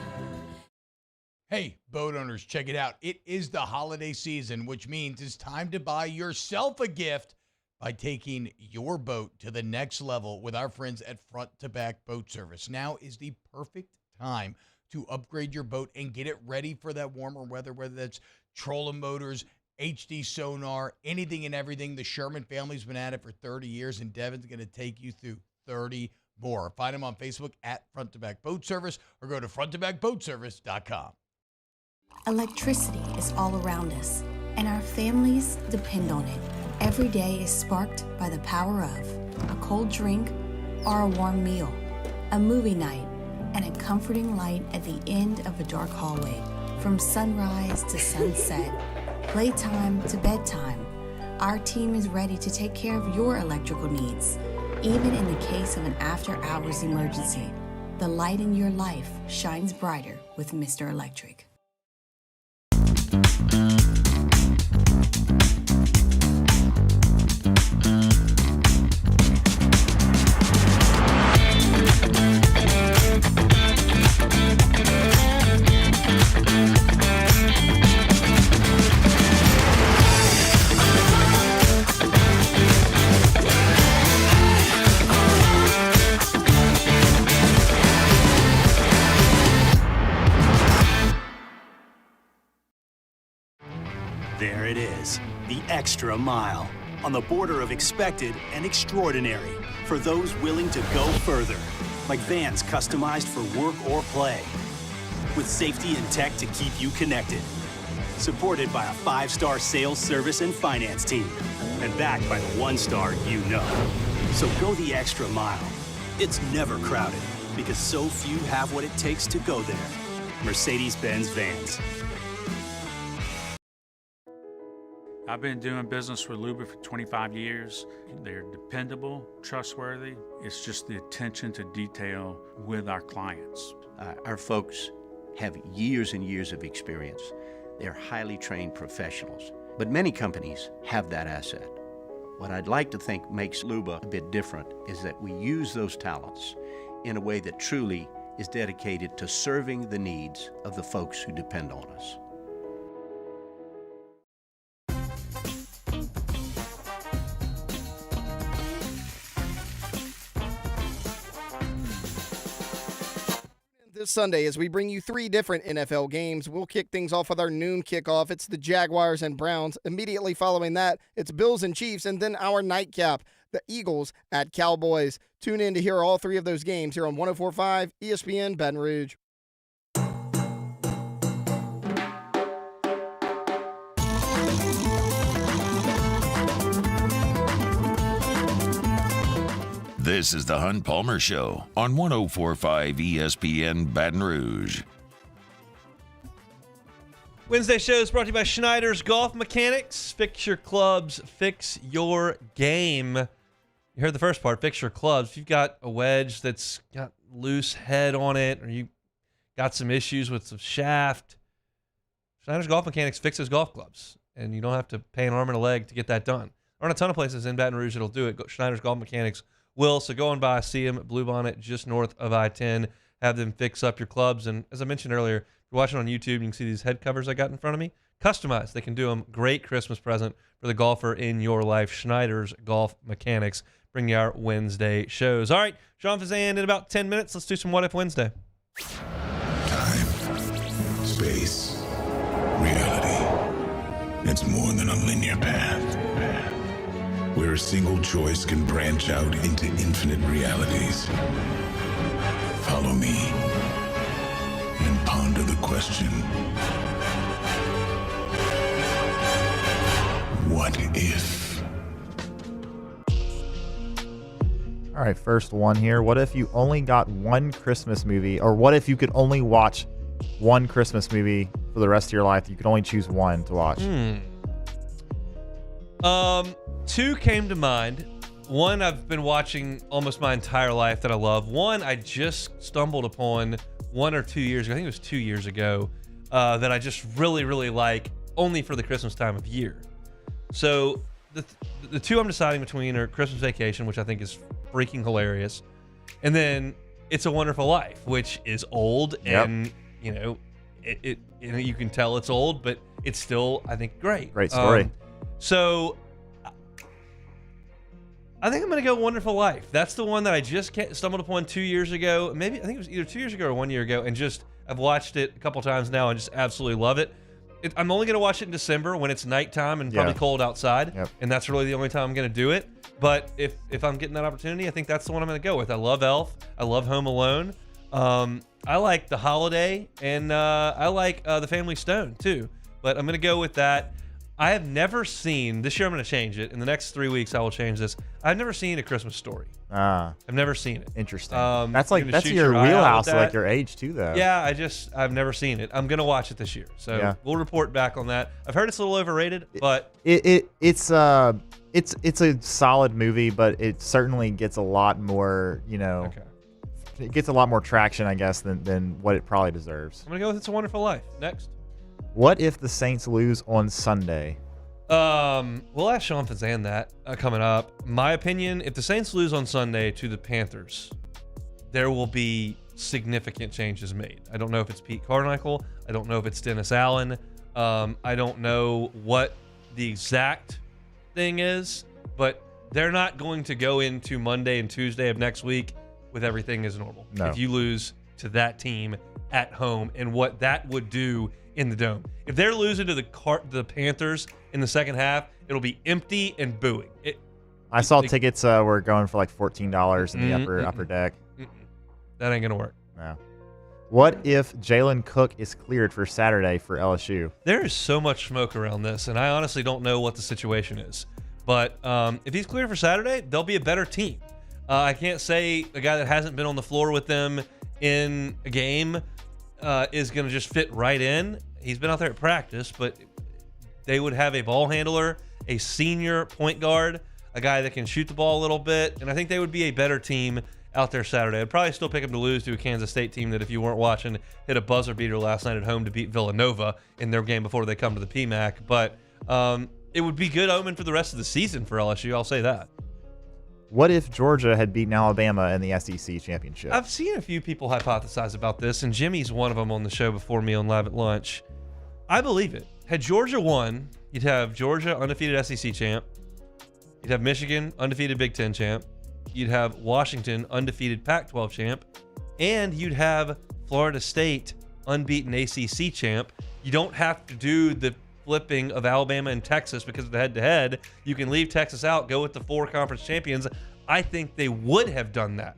Hey, boat owners, check it out. It is the holiday season, which means it's time to buy yourself a gift by taking your boat to the next level with our friends at Front to Back Boat Service. Now is the perfect time to upgrade your boat and get it ready for that warmer weather, whether that's trolling motors, HD sonar, anything and everything. The Sherman family's been at it for 30 years, and Devin's going to take you through 30 more. Find them on Facebook at Front to Back Boat Service or go to fronttobackboatservice.com. Electricity is all around us, and our families depend on it. Every day is sparked by the power of a cold drink or a warm meal, a movie night, and a comforting light at the end of a dark hallway. From sunrise to sunset, playtime to bedtime, our team is ready to take care of your electrical needs. Even in the case of an after-hours emergency, the light in your life shines brighter with Mr. Electric. There it is, the extra mile, on the border of expected and extraordinary, for those willing to go further, like vans customized for work or play, with safety and tech to keep you connected, supported by a 5-star sales, service, and finance team, and backed by the 1-star you know. So go the extra mile. It's never crowded, because so few have what it takes to go there. Mercedes-Benz Vans. I've been doing business with Luba for 25 years. They're dependable, trustworthy. It's just the attention to detail with our clients. Our folks have years and years of experience. They're highly trained professionals, but many companies have that asset. What I'd like to think makes Luba a bit different is that we use those talents in a way that truly is dedicated to serving the needs of the folks who depend on us. This Sunday, as we bring you 3 different NFL games, we'll kick things off with our noon kickoff. It's the Jaguars and Browns. Immediately following that, it's Bills and Chiefs, and then our nightcap, the Eagles at Cowboys. Tune in to hear all 3 of those games here on 104.5 ESPN Baton Rouge. This is the Hunt Palmer Show on 104.5 ESPN Baton Rouge. Wednesday show is brought to you by Schneider's Golf Mechanics. Fix your clubs, fix your game. You heard the first part, fix your clubs. If you've got a wedge that's got loose head on it, or you got some issues with the shaft, Schneider's Golf Mechanics fixes golf clubs, and you don't have to pay an arm and a leg to get that done. There aren't a ton of places in Baton Rouge that'll do it. Schneider's Golf Mechanics will. So go on by, see them at Bluebonnet just north of I-10. Have them fix up your clubs. And as I mentioned earlier, if you're watching on YouTube, you can see these head covers I got in front of me. Customized. They can do them. Great Christmas present for the golfer in your life. Schneider's Golf Mechanics. Bring you our Wednesday shows. All right, Sean Fazan in about 10 minutes. Let's do some What If Wednesday. Time, space, reality. It's more than a linear path. Where a single choice can branch out into infinite realities. Follow me and ponder the question, what if? All right, first one here. What if you only got one Christmas movie, or what if you could only watch one Christmas movie for the rest of your life? You could only choose one to watch. 2 came to mind. One I've been watching almost my entire life that I love. One I just stumbled upon 1 or 2 years ago. I think it was 2 years ago that I just really, really like, only for the Christmas time of year. So the 2 I'm deciding between are Christmas Vacation, which I think is freaking hilarious, and then It's a Wonderful Life, which is old, and you know, it you can tell it's old, but it's still, I think, great. Great story. So I think I'm going to go Wonderful Life. That's the one that I just stumbled upon 2 years ago. Maybe, I think it was either 2 years ago or 1 year ago, and just I've watched it a couple times now and just absolutely love it. I'm only going to watch it in December when it's nighttime and probably cold outside, and that's really the only time I'm going to do it. But if I'm getting that opportunity, I think that's the one I'm going to go with. I love Elf. I love Home Alone. I like the Holiday, and I like the Family Stone too. But I'm going to go with that. I have never seen, this year I'm going to change it. In the next 3 weeks, I will change this. I've never seen A Christmas Story. I've never seen it. Interesting. That's shoot your your eye out wheelhouse, with like that. your age too, though. Yeah, I've never seen it. I'm going to watch it this year. So we'll report back on that. I've heard it's a little overrated, but It's a solid movie, but it certainly gets a lot more, it gets a lot more traction, I guess, than what it probably deserves. I'm going to go with It's a Wonderful Life. Next. What if the Saints lose on Sunday? We'll ask Sean Fazan that coming up. My opinion, if the Saints lose on Sunday to the Panthers, there will be significant changes made. I don't know if it's Pete Carmichael. I don't know if it's Dennis Allen. I don't know what the exact thing is, but they're not going to go into Monday and Tuesday of next week with everything as normal. No. If you lose to that team at home and what that would do in the Dome. If they're losing to the Panthers in the second half, it'll be empty and booing. I saw tickets were going for like $14 in the upper deck. That ain't gonna work. No. What if Jalen Cook is cleared for Saturday for LSU? There is so much smoke around this, and I honestly don't know what the situation is. But if he's cleared for Saturday, they'll be a better team. I can't say a guy that hasn't been on the floor with them in a game is going to just fit right in. He's been out there at practice, but they would have a ball handler, a senior point guard, a guy that can shoot the ball a little bit, and I think they would be a better team out there Saturday. I'd probably still pick them to lose to a Kansas State team that, if you weren't watching, hit a buzzer beater last night at home to beat Villanova in their game before they come to the PMAC. But it would be good omen for the rest of the season for LSU, I'll say that. What if Georgia had beaten Alabama in the SEC championship? I've seen a few people hypothesize about this, and Jimmy's one of them on the show before me on Live at Lunch. I believe it. Had Georgia won, you'd have Georgia undefeated SEC champ. You'd have Michigan undefeated Big Ten champ. You'd have Washington undefeated Pac-12 champ. And you'd have Florida State unbeaten ACC champ. You don't have to do the flipping of Alabama and Texas because of the head-to-head. You can leave Texas out, go with the 4 conference champions. I think they would have done that.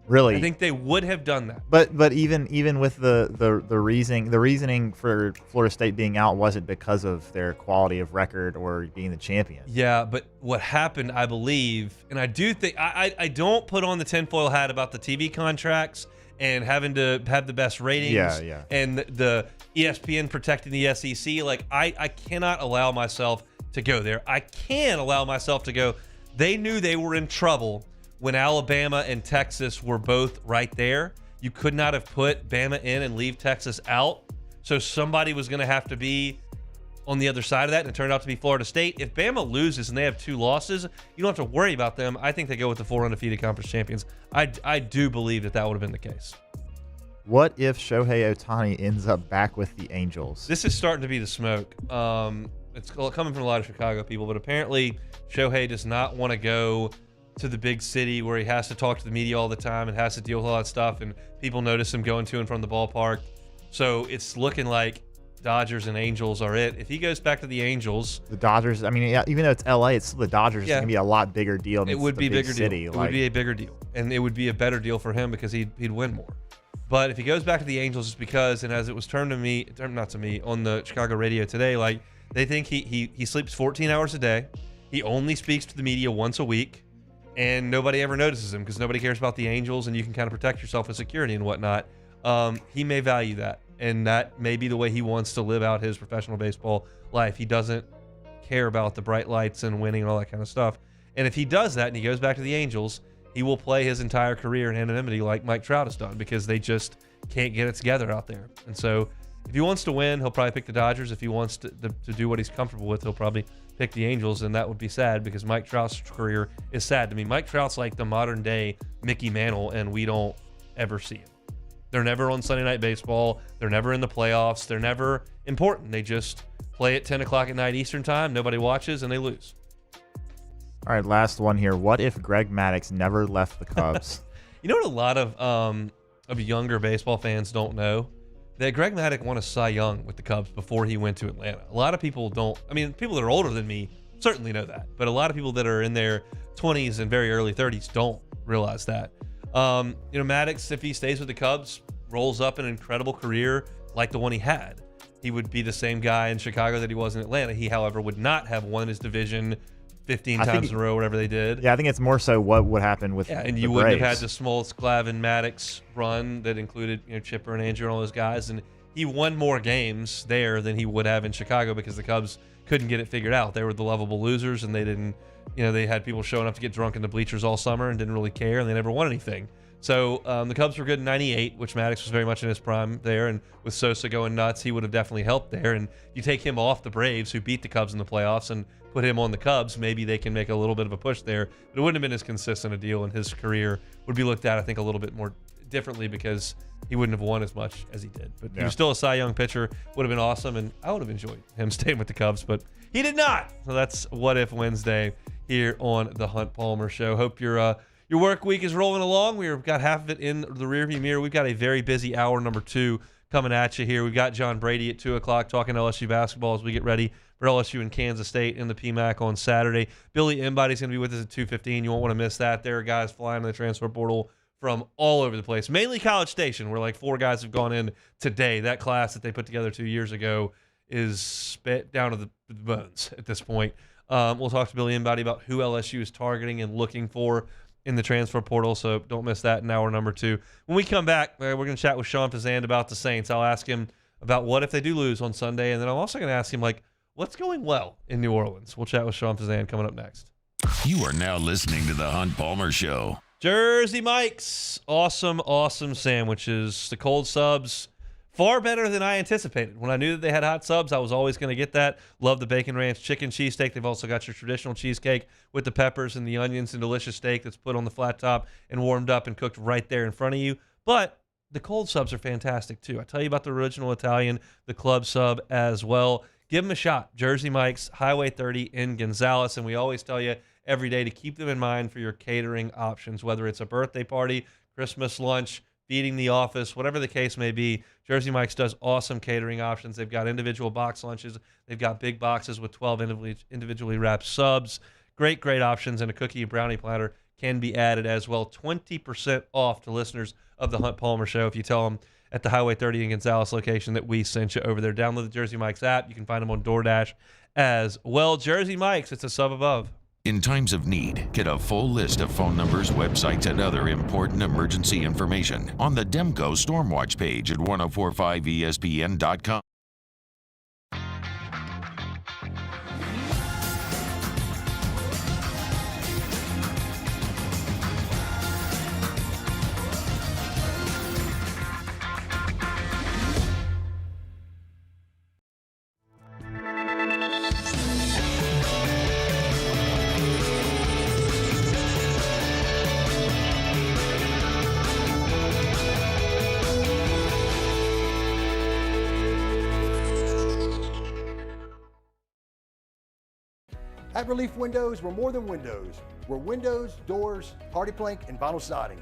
Really? I think they would have done that. But even with the reasoning for Florida State being out wasn't because of their quality of record or being the champion. Yeah, but what happened, I believe, and I do think I don't put on the tinfoil hat about the TV contracts and having to have the best ratings. Yeah. And the ESPN protecting the SEC. Like I cannot allow myself to go there. I can allow myself to go. They knew they were in trouble when Alabama and Texas were both right there. You could not have put Bama in and leave Texas out. So somebody was going to have to be on the other side of that, and it turned out to be Florida State. If Bama loses and they have 2 losses, you don't have to worry about them. I think they go with the 4 undefeated conference champions. I do believe that would have been the case. What if Shohei Ohtani ends up back with the Angels? This is starting to be the smoke. It's coming from a lot of Chicago people, but apparently Shohei does not want to go to the big city where he has to talk to the media all the time and has to deal with all that stuff, and people notice him going to and from the ballpark. So it's looking like Dodgers and Angels are it. If he goes back to the Angels, the Dodgers, I mean, even though it's LA, it's still the Dodgers. It's going to be a lot bigger deal. I mean, it would be a bigger city. deal. It would be a bigger deal, and it would be a better deal for him because he'd win more. But if he goes back to the Angels, it's because, and as it was turned to me, not to me, on the Chicago radio today, like they think he sleeps 14 hours a day. He only speaks to the media once a week. And nobody ever notices him because nobody cares about the Angels, and you can kind of protect yourself with security and whatnot. He may value that, and that may be the way he wants to live out his professional baseball life. He doesn't care about the bright lights and winning and all that kind of stuff. And if he does that and he goes back to the Angels, he will play his entire career in anonymity like Mike Trout has done because they just can't get it together out there. And so if he wants to win, he'll probably pick the Dodgers. If he wants to do what he's comfortable with, he'll probably pick the Angels, and that would be sad because Mike Trout's career is sad to me. Mike Trout's like the modern day Mickey Mantle, and we don't ever see him. They're never on Sunday Night Baseball. They're never in the playoffs. They're never important. They just play at 10 o'clock at night Eastern time. Nobody watches, and they lose. All right, last one here. What if Greg Maddux never left the Cubs? You know what a lot of younger baseball fans don't know? That Greg Maddux won a Cy Young with the Cubs before he went to Atlanta. A lot of people don't. I mean, people that are older than me certainly know that. But a lot of people that are in their 20s and very early 30s don't realize that. Maddox, if he stays with the Cubs, rolls up an incredible career like the one he had. He would be the same guy in Chicago that he was in Atlanta. He, however, would not have won his division 15 times in a row, whatever they did. Yeah, I think it's more so what would happen with and the you wouldn't have Braves. had the Smoltz, Glavine, Maddox run that included Chipper and Andrew and all those guys. And he won more games there than he would have in Chicago because the Cubs couldn't get it figured out. They were the lovable losers, and they didn't, they had people showing up to get drunk in the bleachers all summer and didn't really care, and they never won anything. So the Cubs were good in 98, which Maddox was very much in his prime there, and with Sosa going nuts, he would have definitely helped there. And you take him off the Braves, who beat the Cubs in the playoffs, and put him on the Cubs, maybe they can make a little bit of a push there. But it wouldn't have been as consistent a deal, and his career would be looked at, I think, a little bit more differently because he wouldn't have won as much as he did. But he was still a Cy Young pitcher, would have been awesome, and I would have enjoyed him staying with the Cubs, but he did not. So that's What If Wednesday here on the Hunt Palmer Show. Hope your work week is rolling along. We've got half of it in the rearview mirror. We've got a very busy hour number 2 coming at you here. We've got John Brady at 2 o'clock talking LSU basketball as we get ready for LSU and Kansas State in the PMAC on Saturday. Billy Inbody is going to be with us at 2:15. You won't want to miss that. There are guys flying in the transfer portal from all over the place, mainly College Station, where like 4 guys have gone in today. That class that they put together 2 years ago is spit down to the bones at this point. We'll talk to Billy Inbody about who LSU is targeting and looking for in the transfer portal, so don't miss that in hour number 2. When we come back, we're going to chat with Sean Fazan about the Saints. I'll ask him about what if they do lose on Sunday, and then I'm also going to ask him, what's going well in New Orleans? We'll chat with Sean Fazan coming up next. You are now listening to the Hunt Palmer Show. Jersey Mike's awesome sandwiches. The cold subs, far better than I anticipated. When I knew that they had hot subs, I was always going to get that. Love the Bacon Ranch chicken cheesesteak. They've also got your traditional cheesecake with the peppers and the onions and delicious steak that's put on the flat top and warmed up and cooked right there in front of you. But the cold subs are fantastic too. I tell you about the original Italian, the club sub as well. Give them a shot. Jersey Mike's, Highway 30 in Gonzales. And we always tell you every day to keep them in mind for your catering options, whether it's a birthday party, Christmas lunch, feeding the office, whatever the case may be. Jersey Mike's does awesome catering options. They've got individual box lunches. They've got big boxes with 12 individually wrapped subs. Great options, and a cookie and brownie platter can be added as well. 20% off to listeners of the Hunt Palmer Show if you tell them at the Highway 30 in Gonzales location that we sent you over there. Download the Jersey Mike's app. You can find them on DoorDash as well. Jersey Mike's, it's a sub above. In times of need, get a full list of phone numbers, websites, and other important emergency information on the Demco Stormwatch page at 1045ESPN.com. At Relief Windows, we're more than windows. We're windows, doors, party plank, and vinyl siding.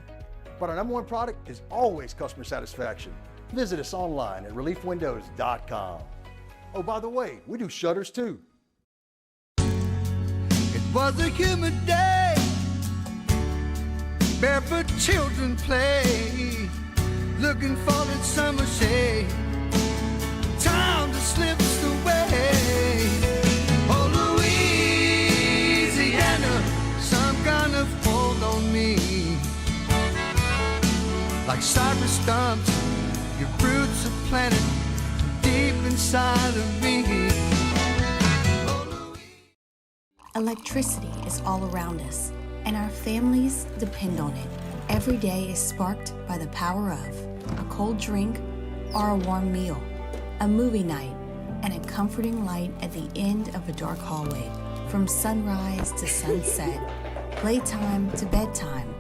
But our number 1 product is always customer satisfaction. Visit us online at reliefwindows.com. Oh, by the way, we do shutters too. It was a humid day, barefoot children play, looking for that summer shade. Time to slip away. Oh, Louisiana, some kind of hold on me. Like cypress stumps, your roots are planted deep inside of me. Electricity is all around us, and our families depend on it. Every day is sparked by the power of a cold drink or a warm meal, a movie night, and a comforting light at the end of a dark hallway. From sunrise to sunset, playtime to bedtime,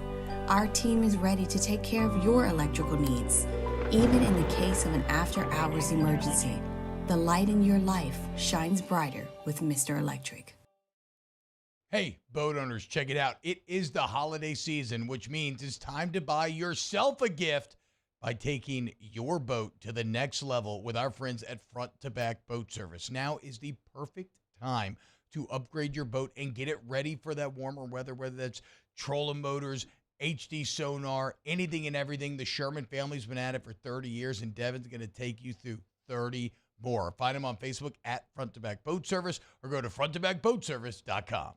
our team is ready to take care of your electrical needs. Even in the case of an after-hours emergency, the light in your life shines brighter with Mr. Electric. Hey, boat owners, check it out. It is the holiday season, which means it's time to buy yourself a gift by taking your boat to the next level with our friends at Front to Back Boat Service. Now is the perfect time to upgrade your boat and get it ready for that warmer weather, whether that's trolling motors, HD sonar, anything and everything. The Sherman family's been at it for 30 years, and Devin's going to take you through 30 more. Find him on Facebook at Front to Back Boat Service or go to fronttobackboatservice.com.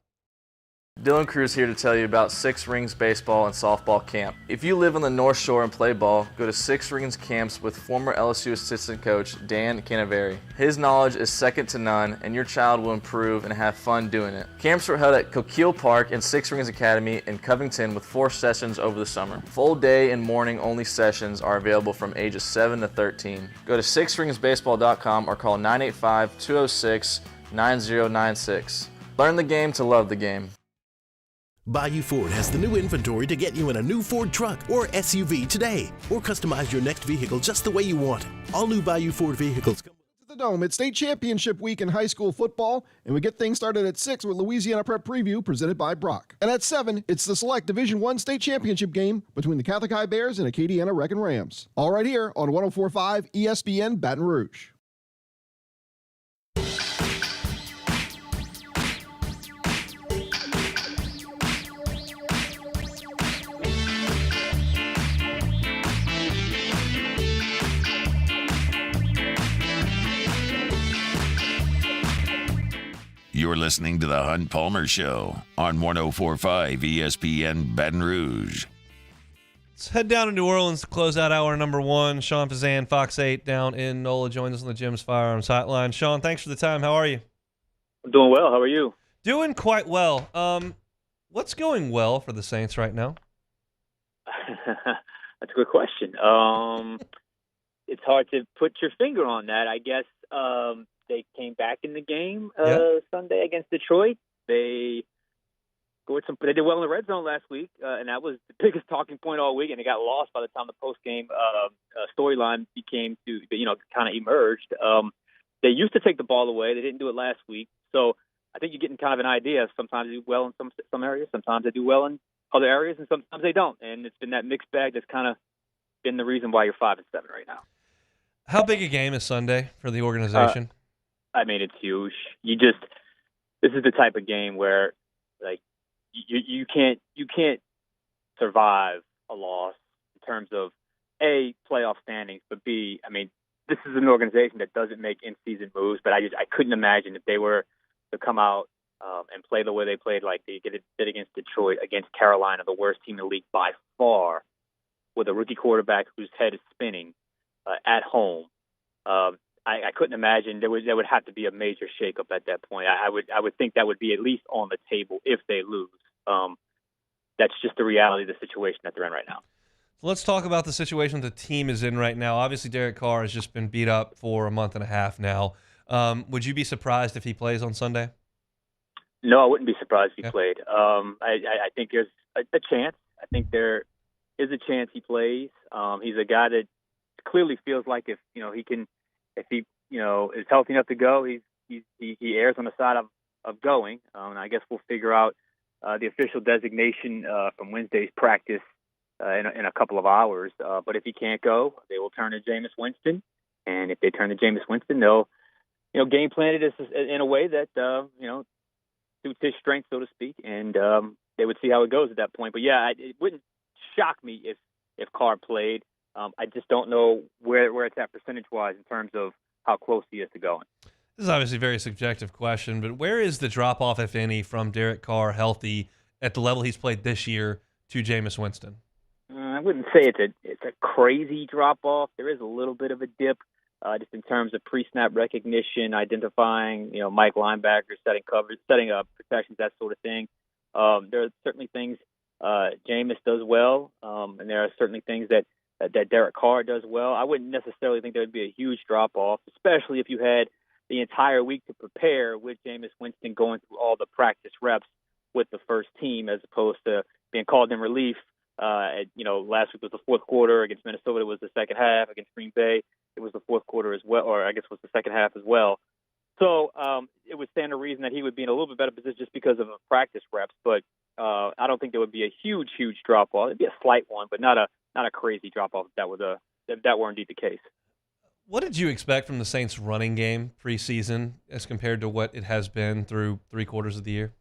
Dylan Cruz here to tell you about Six Rings Baseball and Softball Camp. If you live on the North Shore and play ball, go to Six Rings Camps with former LSU assistant coach Dan Canaveri. His knowledge is second to none, and your child will improve and have fun doing it. Camps were held at Coquille Park and Six Rings Academy in Covington with 4 sessions over the summer. Full day and morning only sessions are available from ages 7 to 13. Go to sixringsbaseball.com or call 985-206-9096. Learn the game to love the game. Bayou Ford has the new inventory to get you in a new Ford truck or SUV today, or customize your next vehicle just the way you want it. All new Bayou Ford vehicles come The Dome. It's state championship week in high school football, and we get things started at 6 with Louisiana Prep Preview presented by Brock. And at 7, it's the select Division I state championship game between the Catholic High Bears and Acadiana Wrecking Rams. All right here on 104.5 ESPN Baton Rouge. You're listening to The Hunt Palmer Show on 104.5 ESPN Baton Rouge. Let's head down to New Orleans to close out hour number 1. Sean Fazan, Fox 8, down in NOLA, joins us on the Jim's Firearms Hotline. Sean, thanks for the time. How are you? I'm doing well. How are you? Doing quite well. What's going well for the Saints right now? That's a good question. It's hard to put your finger on that. I guess they came back in the game Sunday against Detroit. They scored some. They did well in the red zone last week, and that was the biggest talking point all week. And it got lost by the time the post game storyline became to kind of emerged. They used to take the ball away. They didn't do it last week, so I think you're getting kind of an idea. Sometimes they do well in some areas. Sometimes they do well in other areas, and sometimes they don't. And it's been that mixed bag that's kind of been the reason why you're 5-7 right now. How big a game is Sunday for the organization? I mean, it's huge. This is the type of game where, like, you can't survive a loss in terms of A, playoff standings, but B, I mean, this is an organization that doesn't make in-season moves, but I couldn't imagine if they were to come out and play the way they played, like they did against Detroit, against Carolina, the worst team in the league by far, with a rookie quarterback whose head is spinning at home. I couldn't imagine there would have to be a major shakeup at that point. I would think that would be at least on the table if they lose. That's just the reality of the situation that they're in right now. Let's talk about the situation the team is in right now. Obviously, Derek Carr has just been beat up for a month and a half now. Would you be surprised if he plays on Sunday? No, I wouldn't be surprised if he played. I think there's a chance. I think there is a chance he plays. He's a guy that clearly feels like if he is healthy enough to go, he errs on the side of going. And I guess we'll figure out the official designation from Wednesday's practice in a couple of hours. But if he can't go, they will turn to Jameis Winston. And if they turn to Jameis Winston, they'll game plan it in a way that suits his strength, so to speak. And they would see how it goes at that point. But yeah, it wouldn't shock me if Carr played. I just don't know where it's at percentage-wise in terms of how close he is to going. This is obviously a very subjective question, but where is the drop-off, if any, from Derek Carr healthy at the level he's played this year to Jameis Winston? I wouldn't say it's a crazy drop-off. There is a little bit of a dip just in terms of pre-snap recognition, identifying, Mike linebackers, setting coverage, setting up protections, that sort of thing. There are certainly things Jameis does well, and there are certainly things that Derek Carr does well. I wouldn't necessarily think there would be a huge drop-off, especially if you had the entire week to prepare with Jameis Winston going through all the practice reps with the first team as opposed to being called in relief. Last week was the fourth quarter. Against Minnesota, it was the second half. Against Green Bay, it was the fourth quarter as well, or I guess it was the second half as well. So it would stand to reason that he would be in a little bit better position just because of practice reps. But I don't think there would be a huge drop-off. It'd be a slight one, but not a crazy drop-off if that were indeed the case. What did you expect from the Saints' running game preseason as compared to what it has been through 3 quarters of the year?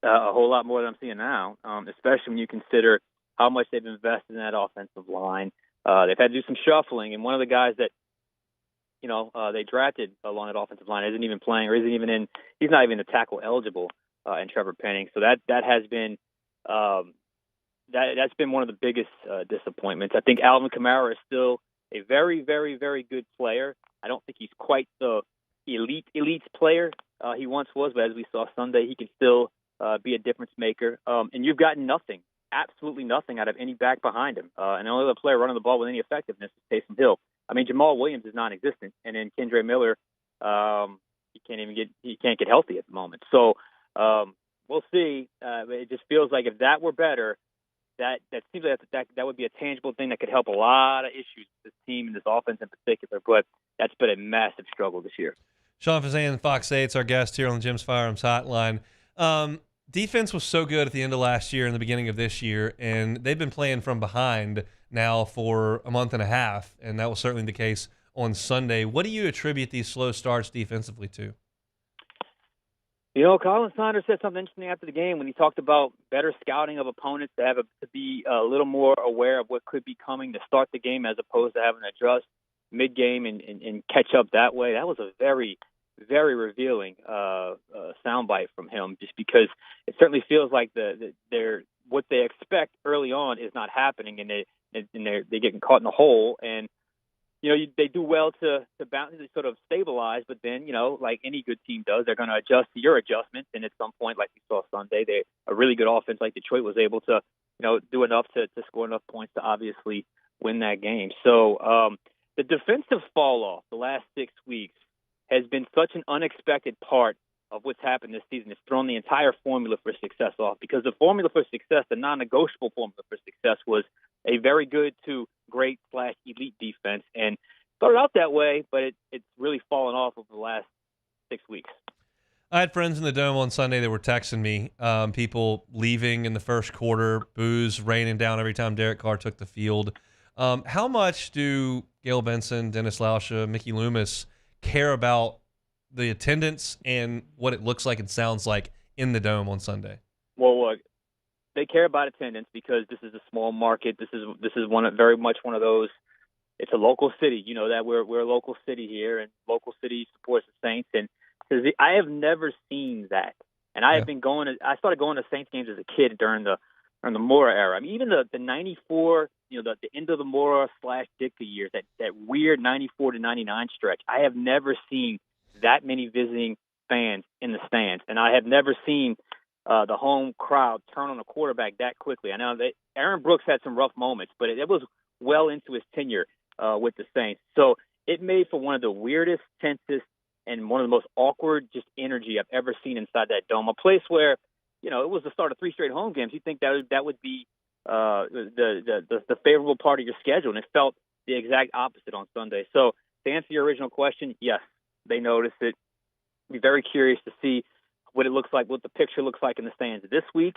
A whole lot more than I'm seeing now, especially when you consider how much they've invested in that offensive line. They've had to do some shuffling, and one of the guys that they drafted along that offensive line isn't even playing, or he's not even a tackle eligible in Trevor Penning. So that has been that's been one of the biggest disappointments. I think Alvin Kamara is still a very, very, very good player. I don't think he's quite the elite player he once was, but as we saw Sunday, he can still be a difference maker. And you've gotten nothing, absolutely nothing out of any back behind him. And the only other player running the ball with any effectiveness is Taysom Hill. I mean, Jamal Williams is non-existent, and then Kendre Miller, he can't get healthy at the moment. So we'll see. It just feels like if that were better, that seems like that would be a tangible thing that could help a lot of issues with this team and this offense in particular. But that's been a massive struggle this year. Sean Fazan, Fox 8's our guest here on the Jim's Firearms Hotline. Defense was so good at the end of last year and the beginning of this year, and they've been playing from behind now for a month and a half, and that was certainly the case on Sunday. What do you attribute these slow starts defensively to? Colin Saunders said something interesting after the game when he talked about better scouting of opponents to be a little more aware of what could be coming to start the game as opposed to having to adjust mid-game and catch up that way. That was a very, very revealing soundbite from him, just because it certainly feels like what they expect early on is not happening, and they're getting caught in a hole. And they do well to bounce, to sort of stabilize, but then like any good team does, they're going to adjust to your adjustments. And at some point, like we saw Sunday, a really good offense like Detroit was able to do enough to score enough points to obviously win that game. So the defensive fall off the last 6 weeks has been such an unexpected part of what's happened this season. It's thrown the entire formula for success off, because the formula for success, the non-negotiable formula for success, was a very good to great / elite defense, and started out that way, but it's really fallen off over the last 6 weeks. I had friends in the Dome on Sunday that were texting me, people leaving in the first quarter, booze raining down every time Derek Carr took the field. How much do Gail Benson, Dennis Lauscha, Mickey Loomis care about the attendance and what it looks like and sounds like in the Dome on Sunday? Well, look, they care about attendance because this is a small market. This is very much one of those. It's a local city, that we're a local city here, and local city supports the Saints. And I have never seen that. And I have been I started going to Saints games as a kid during the Mora era. I mean, even the 94, the end of the Mora / Ditka years, that weird 94 to 99 stretch. I have never seen that many visiting fans in the stands, and I have never seen the home crowd turn on a quarterback that quickly. I know that Aaron Brooks had some rough moments, but it was well into his tenure with the Saints. So it made for one of the weirdest, tensest, and one of the most awkward just energy I've ever seen inside that Dome. A place where, it was the start of 3 straight home games. You'd think that would be the favorable part of your schedule, and it felt the exact opposite on Sunday. So to answer your original question, yes, they noticed it. Be very curious to see what it looks like, what the picture looks like in the stands this week.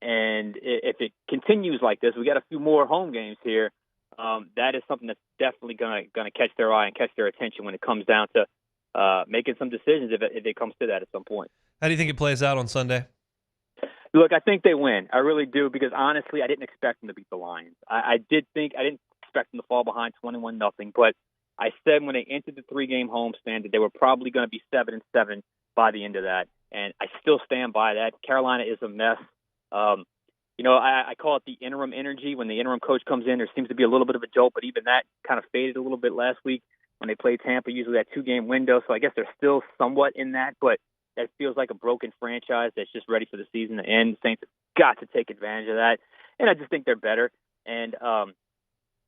And if it continues like this, we got a few more home games here. That is something that's definitely going to catch their eye and catch their attention when it comes down to making some decisions, if it comes to that at some point. How do you think it plays out on Sunday? Look, I think they win. I really do, because honestly, I didn't expect them to beat the Lions. I didn't expect them to fall behind 21-0, but I said when they entered the 3-game homestand that they were probably going to be 7-7 by the end of that, and I still stand by that. Carolina is a mess. I call it the interim energy. When the interim coach comes in, there seems to be a little bit of a jolt, but even that kind of faded a little bit last week when they played Tampa, usually that 2-game window. So I guess they're still somewhat in that, but that feels like a broken franchise that's just ready for the season to end. The Saints have got to take advantage of that, and I just think they're better. And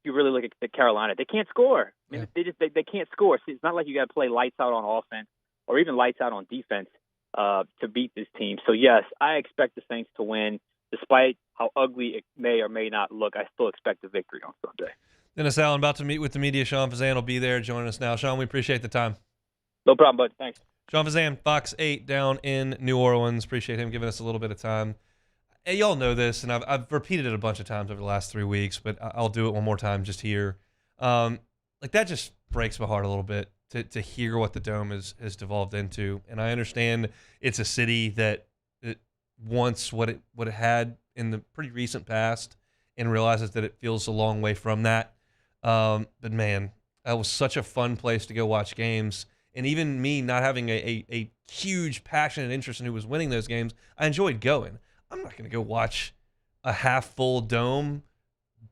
you really look at Carolina, they can't score. I mean, they can't score. See, it's not like you got to play lights out on offense or even lights out on defense to beat this team. So yes, I expect the Saints to win, despite how ugly it may or may not look. I still expect a victory on Sunday. Dennis Allen about to meet with the media. Sean Fazan will be there joining us now. Sean, we appreciate the time. No problem, bud. Thanks. Sean Fazan, Fox 8 down in New Orleans. Appreciate him giving us a little bit of time. Hey, y'all know this, and I've repeated it a bunch of times over the last 3 weeks, but I'll do it one more time just here. That just breaks my heart a little bit to hear what the Dome has devolved into. And I understand it's a city that it wants what it had in the pretty recent past, and realizes that it feels a long way from that. But man, that was such a fun place to go watch games. And even me not having a huge passionate interest in who was winning those games, I enjoyed going. I'm not going to go watch a half full dome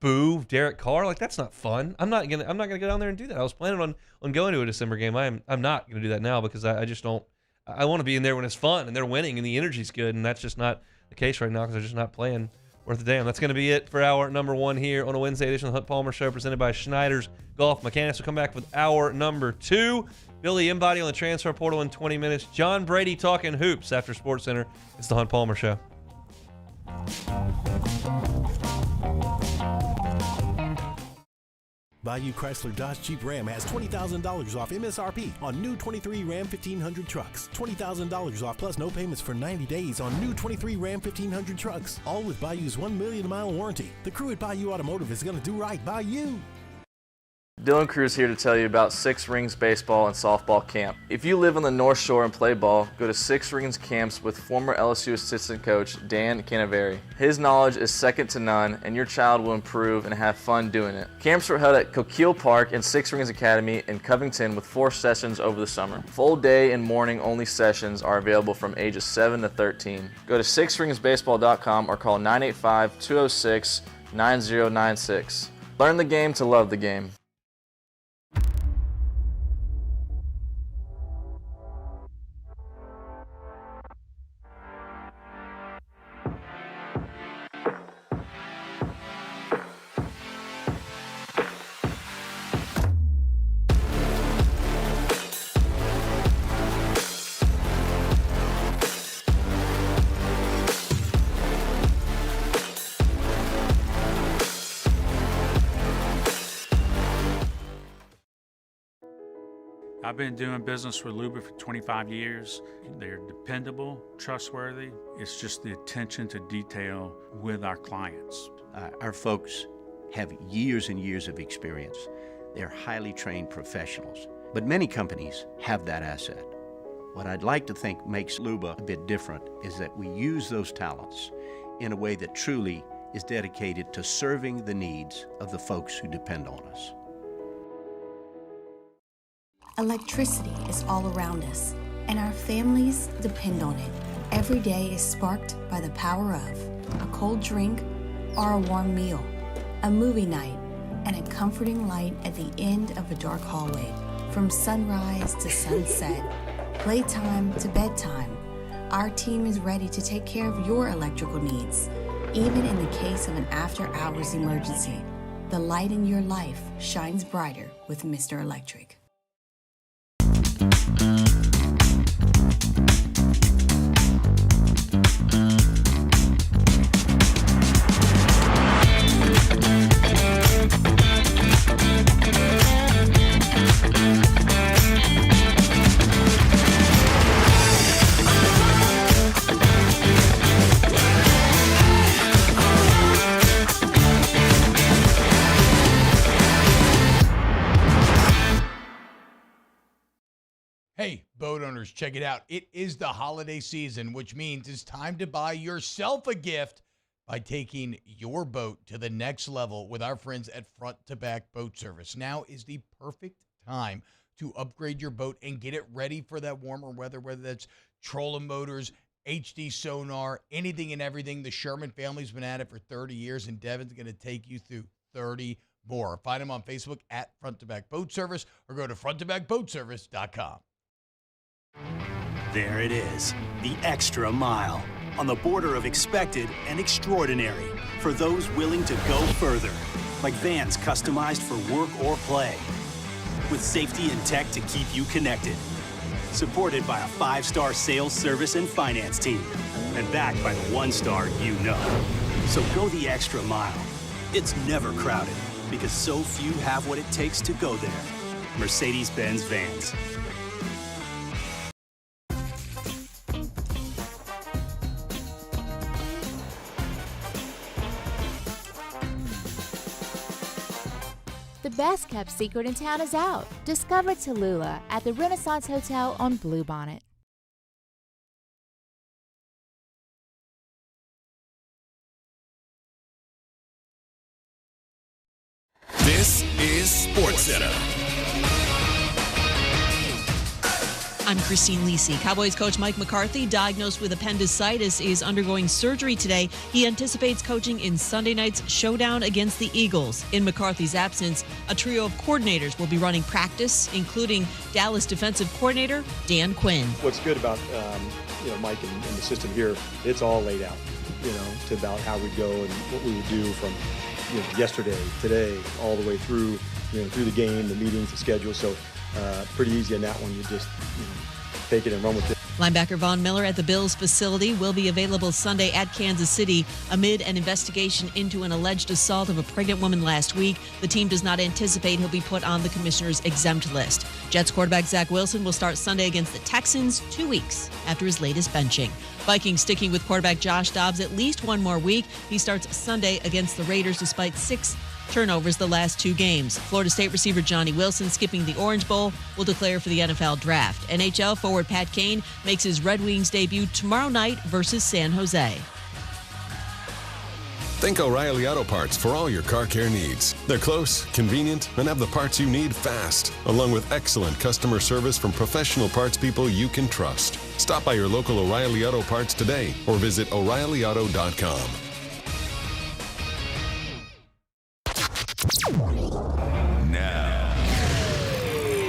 boo Derek Carr. Like, that's not fun. I'm not gonna go down there and do that. I was planning on going to a December game. I'm not gonna do that now because I just don't. I want to be in there when it's fun and they're winning and the energy's good, and that's just not the case right now because they're just not playing worth a damn. That's going to be it for hour number 1 here on a Wednesday edition of the Hunt Palmer Show, presented by Schneider's Golf Mechanics. We'll come back with hour number 2. Billy Inbody on the transfer portal in 20 minutes. John Brady talking hoops after SportsCenter. It's the Hunt Palmer Show. Bayou Chrysler Dodge Jeep Ram has $20,000 off MSRP on new 23 Ram 1500 trucks. $20,000 off plus no payments for 90 days on new 23 Ram 1500 trucks. All with Bayou's 1 million mile warranty. The crew at Bayou Automotive is going to do right by you. Dylan Cruz here to tell you about Six Rings Baseball and Softball Camp. If you live on the North Shore and play ball, go to Six Rings Camps with former LSU assistant coach Dan Canaveri. His knowledge is second to none, and your child will improve and have fun doing it. Camps were held at Coquille Park and Six Rings Academy in Covington with 4 sessions over the summer. Full day and morning only sessions are available from ages 7 to 13. Go to sixringsbaseball.com or call 985-206-9096. Learn the game to love the game. I've been doing business with Luba for 25 years. They're dependable, trustworthy. It's just the attention to detail with our clients. Our folks have years and years of experience. They're highly trained professionals, but many companies have that asset. What I'd like to think makes Luba a bit different is that we use those talents in a way that truly is dedicated to serving the needs of the folks who depend on us. Electricity is all around us, and our families depend on it. Every day is sparked by the power of a cold drink or a warm meal, a movie night, and a comforting light at the end of a dark hallway. From sunrise to sunset, playtime to bedtime, our team is ready to take care of your electrical needs. Even in the case of an after-hours emergency, the light in your life shines brighter with Mr. Electric. Hey, boat owners, check it out. It is the holiday season, which means it's time to buy yourself a gift by taking your boat to the next level with our friends at Front to Back Boat Service. Now is the perfect time to upgrade your boat and get it ready for that warmer weather, whether that's trolling motors, HD sonar, anything and everything. The Sherman family's been at it for 30 years, and Devin's going to take you through 30 more. Find them on Facebook at Front to Back Boat Service or go to fronttobackboatservice.com. There it is, the extra mile, on the border of expected and extraordinary for those willing to go further, like vans customized for work or play, with safety and tech to keep you connected, supported by a 5-star sales, service, and finance team, and backed by the 1-star you know. So go the extra mile. It's never crowded, because so few have what it takes to go there. Mercedes-Benz Vans. The best kept secret in town is out. Discover Tallulah at the Renaissance Hotel on Bluebonnet. This is SportsCenter. I'm Christine Lisi. Cowboys coach Mike McCarthy, diagnosed with appendicitis, is undergoing surgery today. He anticipates coaching in Sunday night's showdown against the Eagles. In McCarthy's absence, a trio of coordinators will be running practice, including Dallas defensive coordinator Dan Quinn. What's good about Mike and the system here, it's all laid out, to about how we go and what we would do from yesterday, today, all the way through, through the game, the meetings, the schedule. So pretty easy on that one. You just take it and run with it. Linebacker Von Miller at the Bills facility will be available Sunday at Kansas City amid an investigation into an alleged assault of a pregnant woman last week. The team does not anticipate he'll be put on the commissioner's exempt list. Jets quarterback Zach Wilson will start Sunday against the Texans 2 weeks after his latest benching. Vikings sticking with quarterback Josh Dobbs at least one more week. He starts Sunday against the Raiders despite 6 turnovers the last 2 games. Florida State receiver Johnny Wilson, skipping the Orange Bowl, will declare for the NFL Draft. NHL forward Pat Kane makes his Red Wings debut tomorrow night versus San Jose. Think O'Reilly Auto Parts for all your car care needs. They're close, convenient, and have the parts you need fast, along with excellent customer service from professional parts people you can trust. Stop by your local O'Reilly Auto Parts today or visit O'ReillyAuto.com. Now,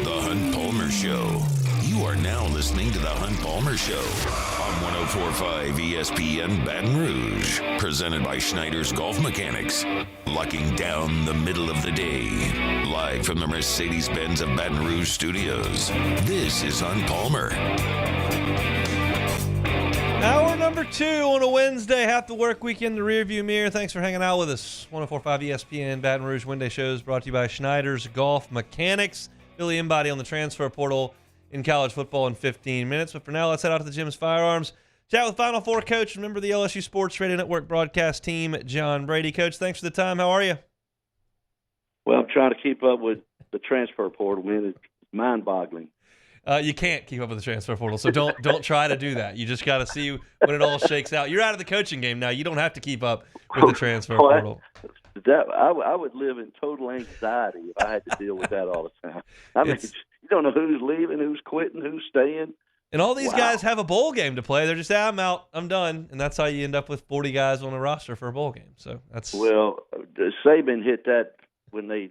The Hunt Palmer Show. You are now listening to The Hunt Palmer Show on 104.5 ESPN Baton Rouge. Presented by Schneider's Golf Mechanics. Locking down the middle of the day. Live from the Mercedes-Benz of Baton Rouge studios. This is Hunt Palmer. Hour number 2 on a Wednesday. Half the work week in the rearview mirror. Thanks for hanging out with us. 104.5 ESPN Baton Rouge Wednesday shows brought to you by Schneider's Golf Mechanics. Billy Inbody on the transfer portal in college football in 15 minutes. But for now, let's head out to the Jim's Firearms. Chat with Final Four coach, member of the LSU Sports Radio Network broadcast team, John Brady. Coach, thanks for the time. How are you? Well, I'm trying to keep up with the transfer portal, man. It's mind-boggling. You can't keep up with the transfer portal, so don't try to do that. You just got to see when it all shakes out. You're out of the coaching game now. You don't have to keep up with the transfer portal. I would live in total anxiety if I had to deal with that all the time. I mean, you don't know who's leaving, who's quitting, who's staying. And all these guys have a bowl game to play. They're just, I'm out, I'm done. And that's how you end up with 40 guys on a roster for a bowl game. So that's Saban hit that when they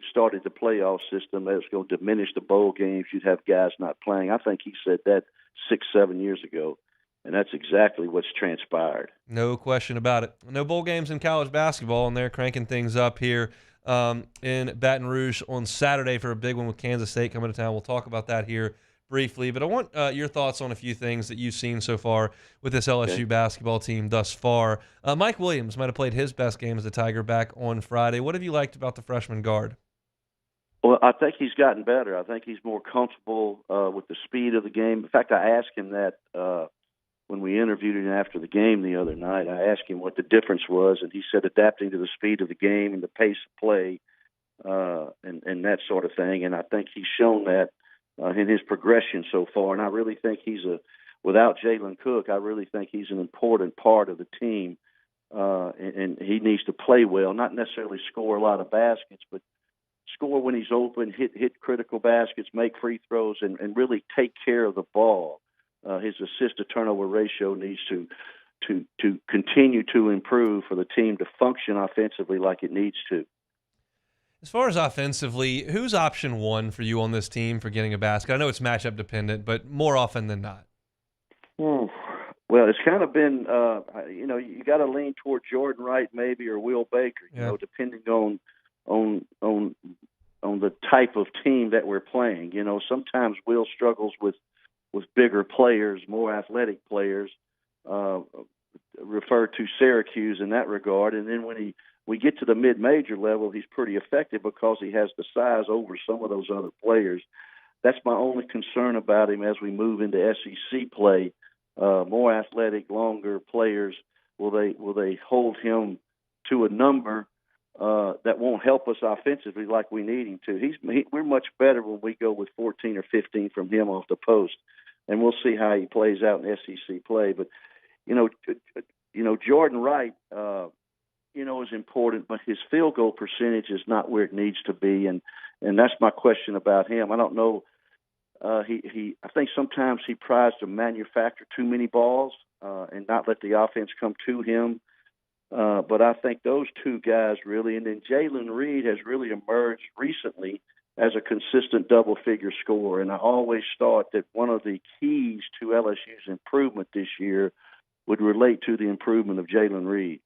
started the playoff system. That was going to diminish the bowl games. You'd have guys not playing. I think he said that 6-7 years ago. And that's exactly what's transpired. No question about it. No bowl games in college basketball, and they're cranking things up here in Baton Rouge on Saturday for a big one with Kansas State coming to town. We'll talk about that here briefly, but I want your thoughts on a few things that you've seen so far with this LSU basketball team thus far. Mike Williams might have played his best game as a Tiger back on Friday. What have you liked about the freshman guard? Well, I think he's gotten better. I think he's more comfortable with the speed of the game. In fact, I asked him that when we interviewed him after the game the other night. I asked him what the difference was, and he said adapting to the speed of the game and the pace of play and that sort of thing. And I think he's shown that in his progression so far. And I really think without Jalen Cook, I really think he's an important part of the team. And he needs to play well, not necessarily score a lot of baskets, but score when he's open, hit critical baskets, make free throws, and really take care of the ball. His assist-to-turnover ratio needs to continue to improve for the team to function offensively like it needs to. As far as offensively, who's option one for you on this team for getting a basket? I know it's matchup dependent, but more often than not. Well, it's kind of been, you got to lean toward Jordan Wright maybe or Will Baker, depending on the type of team that we're playing. Sometimes Will struggles with bigger players, more athletic players, refer to Syracuse in that regard. And then when we get to the mid-major level, he's pretty effective because he has the size over some of those other players. That's my only concern about him as we move into SEC play. More athletic, longer players, will they hold him to a number that won't help us offensively like we need him to? We're much better when we go with 14 or 15 from him off the post, and we'll see how he plays out in SEC play. But Jordan Wright, is important, but his field goal percentage is not where it needs to be, and that's my question about him. I don't know. I think sometimes he tries to manufacture too many balls and not let the offense come to him. But I think those two guys really, and then Jalen Reed has really emerged recently as a consistent double-figure scorer. And I always thought that one of the keys to LSU's improvement this year would relate to the improvement of Jalen Reed.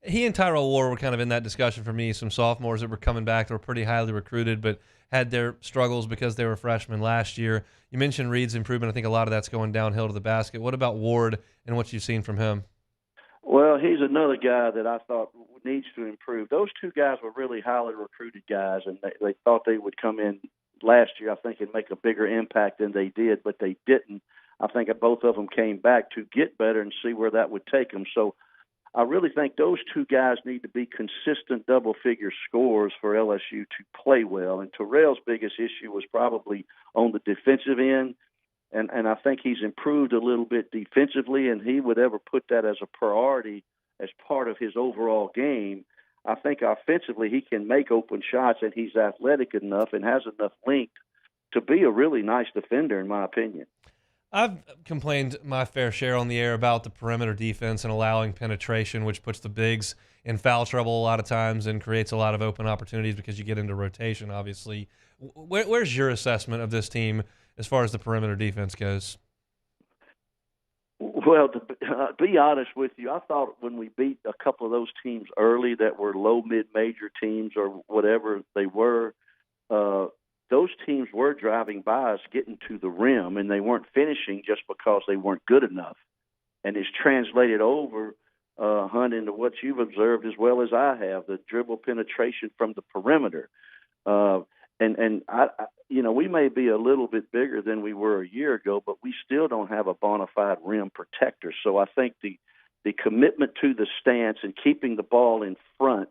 He and Tyrell Ward were kind of in that discussion for me. Some sophomores that were coming back that were pretty highly recruited, but had their struggles because they were freshmen last year. You mentioned Reed's improvement. I think a lot of that's going downhill to the basket. What about Ward and what you've seen from him? Well, he's another guy that I thought needs to improve. Those two guys were really highly recruited guys, and they thought they would come in last year, I think, and make a bigger impact than they did, but they didn't. I think both of them came back to get better and see where that would take them. So I really think those two guys need to be consistent double-figure scorers for LSU to play well. And Terrell's biggest issue was probably on the defensive end, and I think he's improved a little bit defensively, and he would ever put that as a priority as part of his overall game. I think offensively he can make open shots, and he's athletic enough and has enough length to be a really nice defender, in my opinion. I've complained my fair share on the air about the perimeter defense and allowing penetration, which puts the bigs in foul trouble a lot of times and creates a lot of open opportunities because you get into rotation, obviously. Where's your assessment of this team as far as the perimeter defense goes? Well, to be honest with you, I thought when we beat a couple of those teams early that were low, mid-major teams or whatever they were, those teams were driving by us, getting to the rim, and they weren't finishing just because they weren't good enough. And it's translated over, Hunt, into what you've observed as well as I have, the dribble penetration from the perimeter. And I, we may be a little bit bigger than we were a year ago, but we still don't have a bona fide rim protector. So I think the commitment to the stance and keeping the ball in front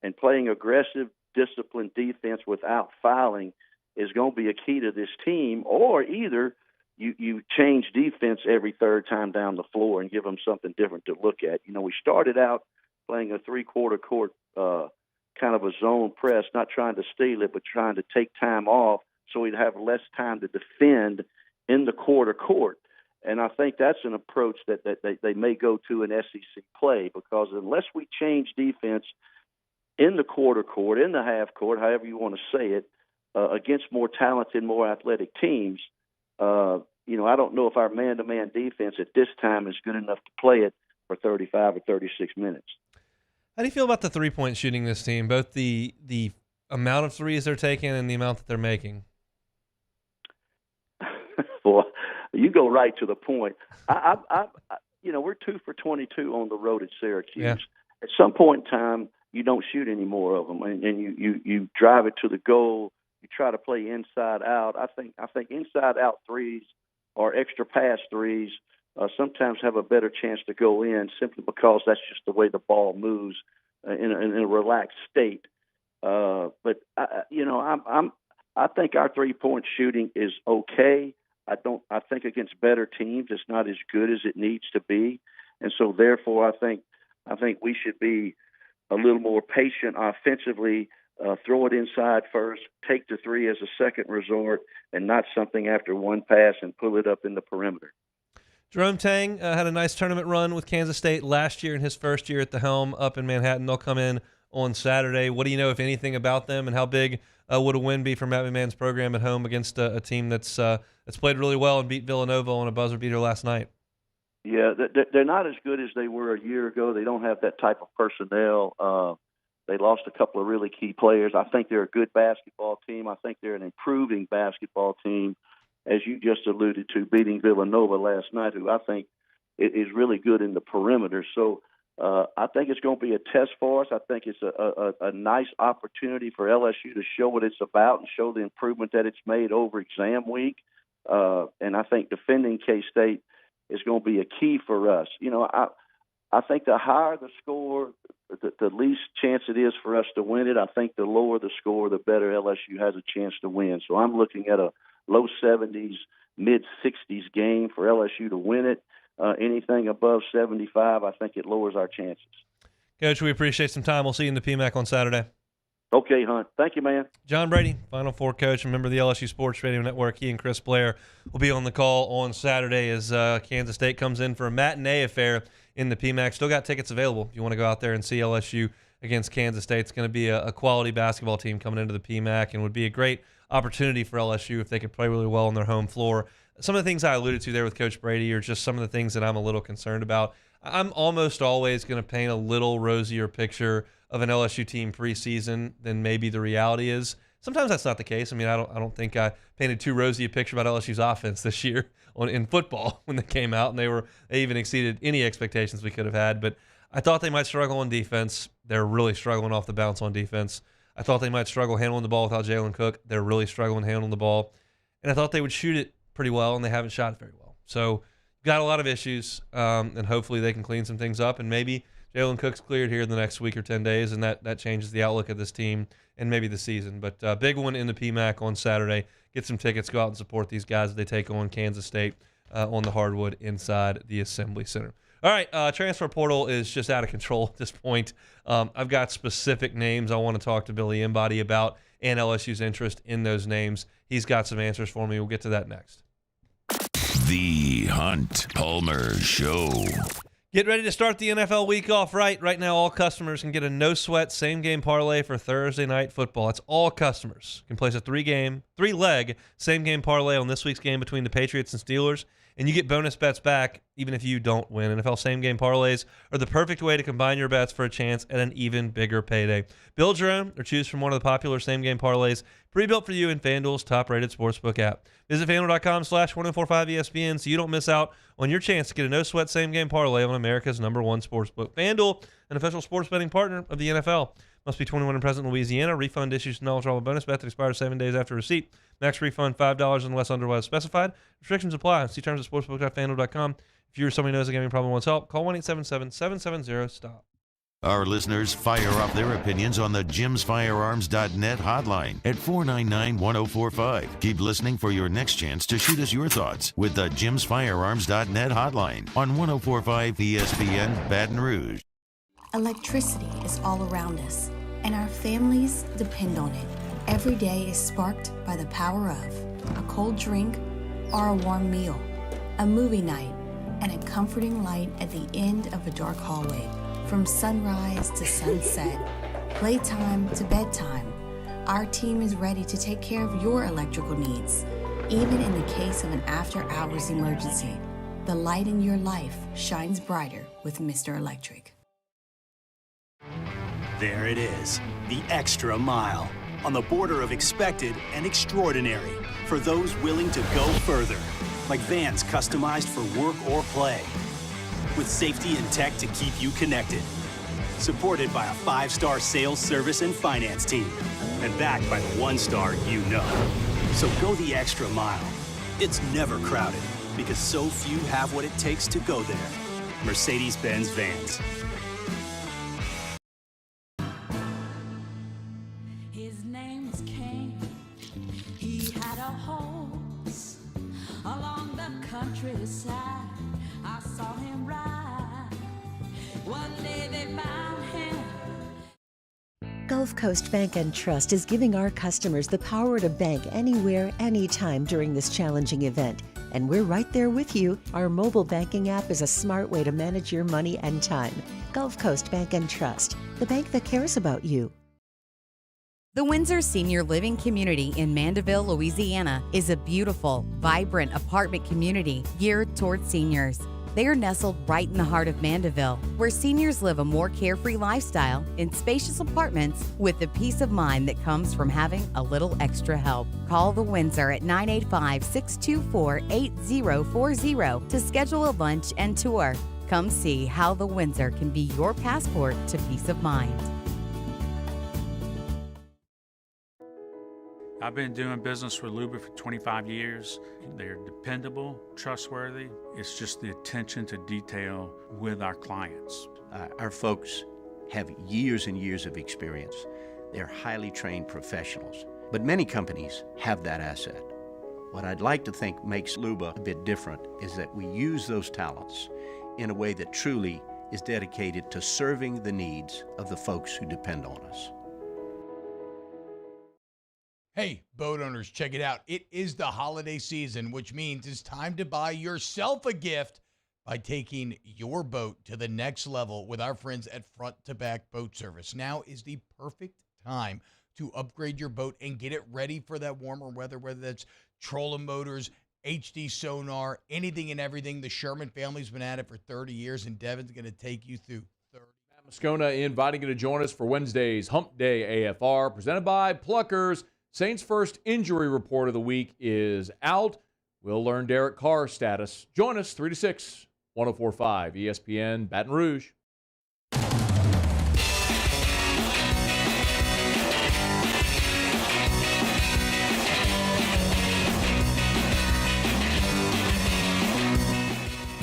and playing aggressive, disciplined defense without fouling is going to be a key to this team, or either you change defense every third time down the floor and give them something different to look at. We started out playing a three-quarter court kind of a zone press, not trying to steal it, but trying to take time off so we'd have less time to defend in the quarter court. And I think that's an approach that they may go to in SEC play, because unless we change defense in the quarter court, in the half court, however you want to say it, against more talented, more athletic teams, I don't know if our man-to-man defense at this time is good enough to play it for 35 or 36 minutes. How do you feel about the three-point shooting this team, both the amount of threes they're taking and the amount that they're making? Well, you go right to the point. We're 2 for 22 on the road at Syracuse. Yeah. At some point in time, you don't shoot any more of them, and you drive it to the goal. You try to play inside out. I think inside out threes or extra pass threes sometimes have a better chance to go in, simply because that's just the way the ball moves in a relaxed state. But I think our 3-point shooting is okay. I think against better teams it's not as good as it needs to be, and so therefore I think we should be a little more patient offensively. Throw it inside first, take the three as a second resort, and not something after one pass and pull it up in the perimeter. Jerome Tang had a nice tournament run with Kansas State last year in his first year at the helm up in Manhattan. They'll come in on Saturday. What do you know, if anything, about them, and how big would a win be for Matt McMahon's program at home against a team that's played really well and beat Villanova on a buzzer beater last night? Yeah, they're not as good as they were a year ago. They don't have that type of personnel. They lost a couple of really key players. I think they're a good basketball team. I think they're an improving basketball team, as you just alluded to, beating Villanova last night, who I think is really good in the perimeter. So I think it's going to be a test for us. I think it's a nice opportunity for LSU to show what it's about and show the improvement that it's made over exam week. And I think defending K-State is going to be a key for us. I think the higher the score, the least chance it is for us to win it. I think the lower the score, the better LSU has a chance to win. So I'm looking at a low 70s, mid 60s game for LSU to win it. Anything above 75, I think it lowers our chances. Coach, we appreciate some time. We'll see you in the PMAC on Saturday. Okay, Hunt. Thank you, man. John Brady, Final Four coach, and member of the LSU Sports Radio Network. He and Chris Blair will be on the call on Saturday as Kansas State comes in for a matinee affair in the PMAC. Still got tickets available if you want to go out there and see LSU against Kansas State. It's going to be a quality basketball team coming into the PMAC and would be a great opportunity for LSU if they could play really well on their home floor. Some of the things I alluded to there with Coach Brady are just some of the things that I'm a little concerned about. I'm almost always going to paint a little rosier picture of an LSU team preseason than maybe the reality is. Sometimes that's not the case. I mean, I don't think I painted too rosy a picture about LSU's offense this year in football when they came out, and they even exceeded any expectations we could have had. But I thought they might struggle on defense. They're really struggling off the bounce on defense. I thought they might struggle handling the ball without Jalen Cook. They're really struggling handling the ball. And I thought they would shoot it pretty well, and they haven't shot it very well. So got a lot of issues, and hopefully they can clean some things up, and maybe Jalen Cook's cleared here in the next week or 10 days, and that changes the outlook of this team and maybe the season. But big one in the PMAC on Saturday. Get some tickets, go out and support these guys as they take on Kansas State on the hardwood inside the Assembly Center. All right, transfer portal is just out of control at this point. I've got specific names I want to talk to Billy Inbody about and LSU's interest in those names. He's got some answers for me. We'll get to that next. The Hunt Palmer Show. Get ready to start the NFL week off right. Right now, all customers can get a no-sweat same-game parlay for Thursday night football. That's all customers. You can place a three-leg same-game parlay on this week's game between the Patriots and Steelers, and you get bonus bets back even if you don't win. NFL same-game parlays are the perfect way to combine your bets for a chance at an even bigger payday. Build your own or choose from one of the popular same-game parlays pre-built for you in FanDuel's top-rated sportsbook app. Visit FanDuel.com/1045ESPN so you don't miss out on your chance to get a no-sweat same-game parlay on America's #1 sportsbook. FanDuel, an official sports betting partner of the NFL. Must be 21 and present in Louisiana. Refund issues to knowledgeable bonus bet that expires 7 days after receipt. Max refund $5 unless otherwise specified. Restrictions apply. See terms at sportsbook.fanduel.com. If you or somebody knows a gaming problem wants help, call 1-877-770-STOP. Our listeners fire off their opinions on the jimsfirearms.net hotline at 499-1045. Keep listening for your next chance to shoot us your thoughts with the jimsfirearms.net hotline on 1045 ESPN Baton Rouge. Electricity is all around us, and our families depend on it. Every day is sparked by the power of a cold drink or a warm meal, a movie night, and a comforting light at the end of a dark hallway. From sunrise to sunset, playtime to bedtime, our team is ready to take care of your electrical needs, even in the case of an after-hours emergency. The light in your life shines brighter with Mr. Electric. There it is, the extra mile, on the border of expected and extraordinary, for those willing to go further, like vans customized for work or play, with safety and tech to keep you connected, supported by a 5-star sales, service, and finance team, and backed by the 1-star you know. So go the extra mile. It's never crowded, because so few have what it takes to go there. Mercedes-Benz Vans. His name's King. He had a horse along the countryside. I saw him ride. One day they found him. Gulf Coast Bank and Trust is giving our customers the power to bank anywhere, anytime during this challenging event. And we're right there with you. Our mobile banking app is a smart way to manage your money and time. Gulf Coast Bank and Trust, the bank that cares about you. The Windsor Senior Living Community in Mandeville, Louisiana is a beautiful, vibrant apartment community geared toward seniors. They are nestled right in the heart of Mandeville, where seniors live a more carefree lifestyle in spacious apartments with the peace of mind that comes from having a little extra help. Call the Windsor at 985-624-8040 to schedule a lunch and tour. Come see how the Windsor can be your passport to peace of mind. I've been doing business with Luba for 25 years. They're dependable, trustworthy. It's just the attention to detail with our clients. Our folks have years and years of experience. They're highly trained professionals, but many companies have that asset. What I'd like to think makes Luba a bit different is that we use those talents in a way that truly is dedicated to serving the needs of the folks who depend on us. Hey, boat owners, check it out. It is the holiday season, which means it's time to buy yourself a gift by taking your boat to the next level with our friends at Front to Back Boat Service. Now is the perfect time to upgrade your boat and get it ready for that warmer weather, whether that's trolling motors, HD sonar, anything and everything. The Sherman family's been at it for 30 years, and Devin's going to take you through 30. Moscona inviting you to join us for Wednesday's Hump Day AFR, presented by Pluckers. Saints' first injury report of the week is out. We'll learn Derek Carr's status. Join us 3 to 6, 104.5 ESPN Baton Rouge.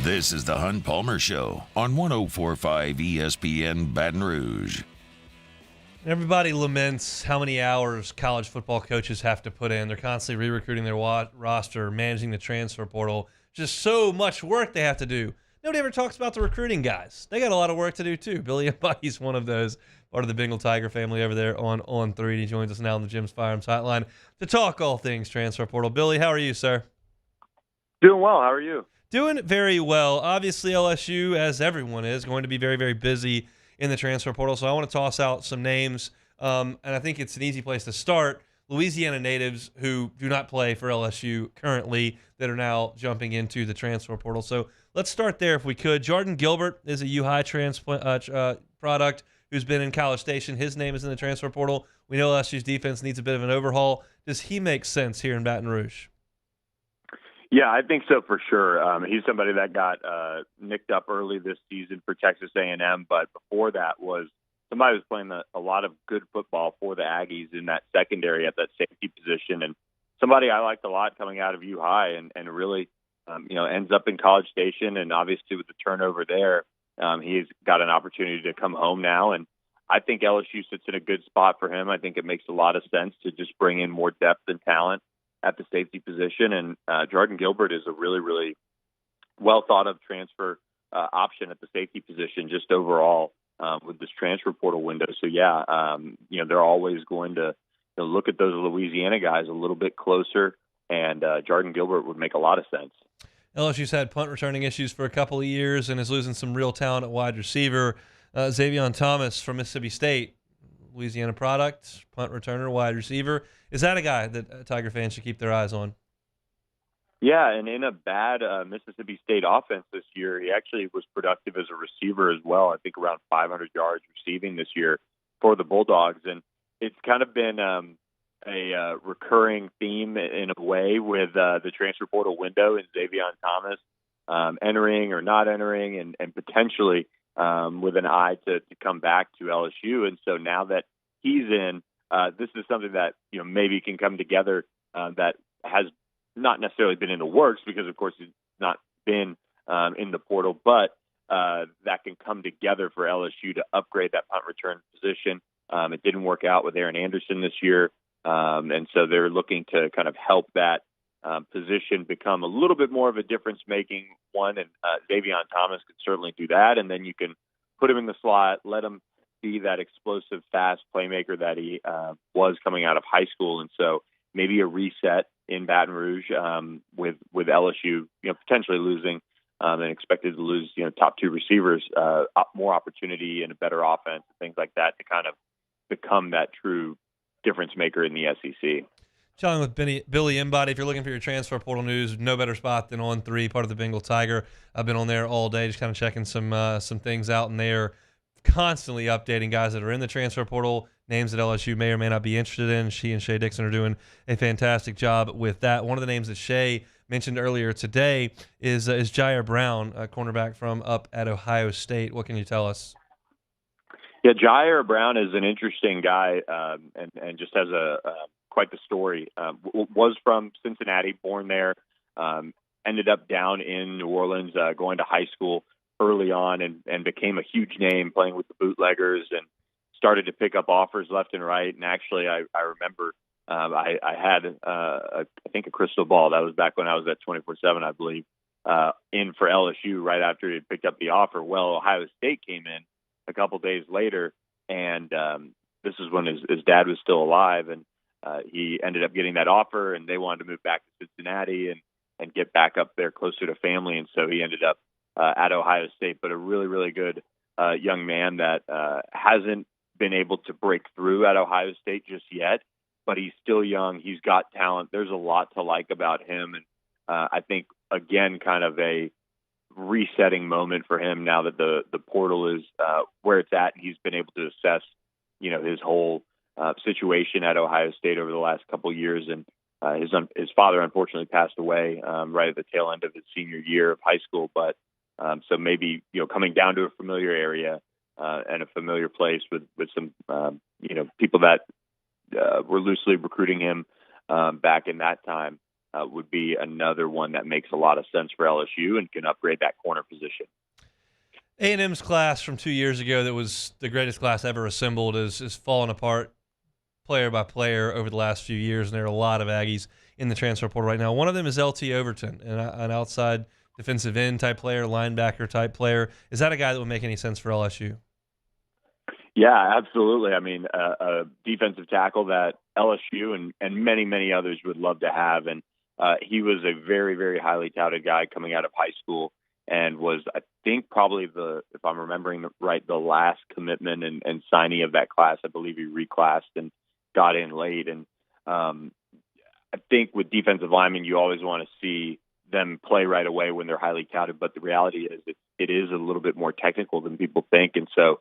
This is the Hunt Palmer Show on 104.5 ESPN Baton Rouge. Everybody laments how many hours college football coaches have to put in. They're constantly re-recruiting their roster, managing the transfer portal. Just so much work they have to do. Nobody ever talks about the recruiting guys. They got a lot of work to do too. Billy Inbody's one of those, part of the Bengal Tiger family over there on 3. He joins us now on the Jim's Firearms Hotline to talk all things transfer portal. Billy, how are you, sir? Doing well. How are you? Doing very well. Obviously, LSU, as everyone is, going to be very, very busy in the transfer portal. So I want to toss out some names, and I think it's an easy place to start. Louisiana natives who do not play for LSU currently that are now jumping into the transfer portal. So let's start there if we could. Jordan Gilbert is a U-High product who's been in College Station. His name is in the transfer portal. We know LSU's defense needs a bit of an overhaul. Does he make sense here in Baton Rouge? Yeah, I think so for sure. He's somebody that got nicked up early this season for Texas A&M, but before that was somebody who was playing a lot of good football for the Aggies in that secondary at that safety position, and somebody I liked a lot coming out of U-High and really, ends up in College Station, and obviously with the turnover there, he's got an opportunity to come home now, and I think LSU sits in a good spot for him. I think it makes a lot of sense to just bring in more depth and talent at the safety position, and Jordan Gilbert is a really, really well thought of transfer option at the safety position just overall with this transfer portal window. So they're always going to look at those Louisiana guys a little bit closer, and Jordan Gilbert would make a lot of sense. LSU's had punt returning issues for a couple of years and is losing some real talent at wide receiver. Xavier Thomas from Mississippi State, Louisiana product, punt returner, wide receiver. Is that a guy that Tiger fans should keep their eyes on? Yeah, and in a bad Mississippi State offense this year, he actually was productive as a receiver as well. I think around 500 yards receiving this year for the Bulldogs. And it's kind of been a recurring theme in a way with the transfer portal window and Xavier Thomas entering or not entering and potentially with an eye to come back to LSU. And so now that he's in, this is something that maybe can come together that has not necessarily been in the works because, of course, he's not been in the portal, but that can come together for LSU to upgrade that punt return position. It didn't work out with Aaron Anderson this year, and so they're looking to kind of help that position become a little bit more of a difference-making one, and Xavier Thomas could certainly do that, and then you can put him in the slot, let him be that explosive, fast playmaker that he was coming out of high school. And so maybe a reset in Baton Rouge with LSU, potentially losing and expected to lose, top 2 receivers, more opportunity and a better offense, things like that to kind of become that true difference maker in the SEC. Chatting with Billy Inbody. If you're looking for your transfer portal news, no better spot than on 3, part of the Bengal Tiger. I've been on there all day, just kind of checking some things out in there. Constantly updating guys that are in the transfer portal, names that LSU may or may not be interested in. She and Shay Dixon are doing a fantastic job with that. One of the names that Shay mentioned earlier today is Jair Brown, a cornerback from up at Ohio State. What can you tell us? Yeah, Jair Brown is an interesting guy and just has quite the story. Was from Cincinnati, born there, ended up down in New Orleans, going to high school early on and became a huge name playing with the Bootleggers and started to pick up offers left and right. And actually, I remember I had, I think, a crystal ball. That was back when I was at 24/7, I believe. in for LSU right after he picked up the offer. Well, Ohio State came in a couple days later, and this is when his dad was still alive, and he ended up getting that offer, and they wanted to move back to Cincinnati and get back up there closer to family, and so he ended up at Ohio State. But a really, really good young man that hasn't been able to break through at Ohio State just yet, but he's still young. He's got talent. There's a lot to like about him, and I think, again, kind of a resetting moment for him now that the portal is where it's at, and he's been able to assess, his whole situation at Ohio State over the last couple of years. And his father unfortunately passed away right at the tail end of his senior year of high school. But so maybe coming down to a familiar area and a familiar place with some people that were loosely recruiting him back in that time would be another one that makes a lot of sense for LSU and can upgrade that corner position. A&M's class from 2 years ago that was the greatest class ever assembled is falling apart player by player over the last few years, and there are a lot of Aggies in the transfer portal right now. One of them is LT Overton, an outside defensive end type player, linebacker type player. Is that a guy that would make any sense for LSU? Yeah, absolutely. I mean, a defensive tackle that LSU and many, many others would love to have. And he was a very, very highly touted guy coming out of high school and was, I think, probably if I'm remembering right, the last commitment and signing of that class. I believe he reclassed and got in late. And I think with defensive linemen, you always want to see them play right away when they're highly touted. But the reality is it is a little bit more technical than people think. And so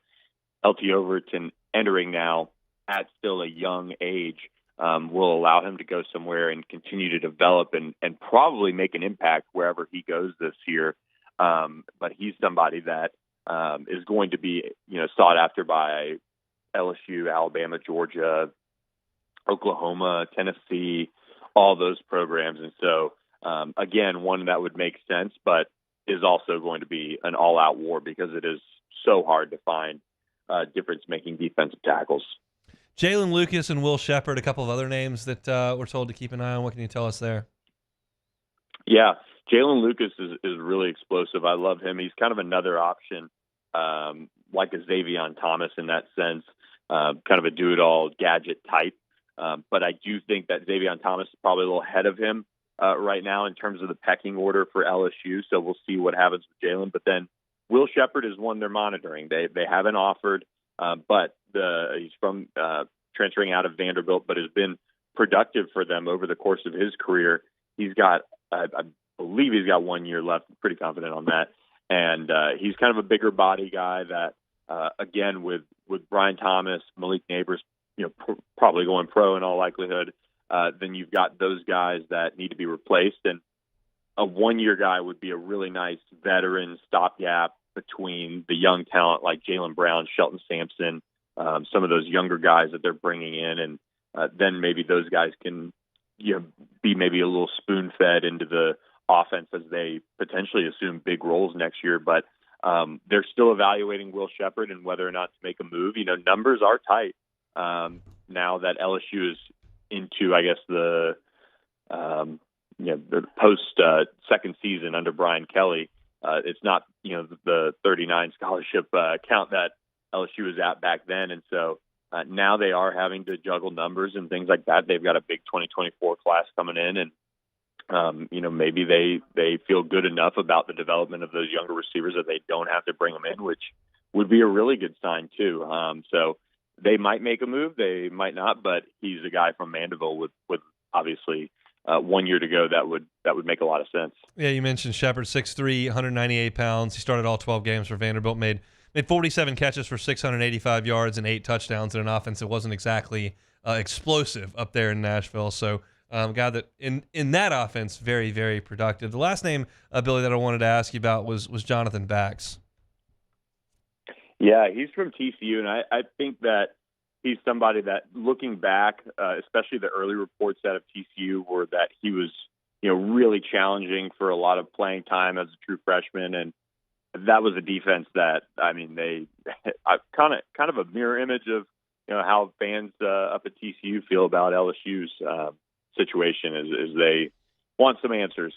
LT Overton entering now at still a young age will allow him to go somewhere and continue to develop and probably make an impact wherever he goes this year. But he's somebody that is going to be, sought after by LSU, Alabama, Georgia, Oklahoma, Tennessee, all those programs. And so, again, one that would make sense, but is also going to be an all-out war because it is so hard to find difference-making defensive tackles. Jalen Lucas and Will Shepherd, a couple of other names that we're told to keep an eye on. What can you tell us there? Yeah, Jalen Lucas is really explosive. I love him. He's kind of another option, like a Xavion Thomas in that sense, kind of a do-it-all gadget type. But I do think that Xavion Thomas is probably a little ahead of him right now in terms of the pecking order for LSU. So we'll see what happens with Jalen. But then Will Shepherd is one they're monitoring. They haven't offered, but he's from transferring out of Vanderbilt, but has been productive for them over the course of his career. He's got, I believe he's got 1 year left. I'm pretty confident on that. And he's kind of a bigger body guy that, again, with Brian Thomas, Malik Neighbors, probably going pro in all likelihood, then you've got those guys that need to be replaced. And a 1 year guy would be a really nice veteran stopgap between the young talent like Jaylen Brown, Shelton Sampson, some of those younger guys that they're bringing in. And then maybe those guys can be maybe a little spoon-fed into the offense as they potentially assume big roles next year. But they're still evaluating Will Shepherd and whether or not to make a move. Numbers are tight now that LSU is into, I guess, the post second season under Brian Kelly. It's not, the 39 scholarship count that LSU was at back then. And so now they are having to juggle numbers and things like that. They've got a big 2024 class coming in, and, maybe they feel good enough about the development of those younger receivers that they don't have to bring them in, which would be a really good sign too. So they might make a move, they might not, but he's a guy from Mandeville with obviously 1 year to go. That would make a lot of sense. Yeah, you mentioned Shepherd, 6'3", 198 pounds. He started all 12 games for Vanderbilt, made 47 catches for 685 yards and 8 touchdowns in an offense that wasn't exactly explosive up there in Nashville. So guy that in that offense, very, very productive. The last name, Billy, that I wanted to ask you about was Jonathan Bax. Yeah, he's from TCU, and I think that he's somebody that, looking back, especially the early reports out of TCU, were that he was, really challenging for a lot of playing time as a true freshman, and that was a defense that, they kind of a mirror image of, how fans up at TCU feel about LSU's situation, is they wants some answers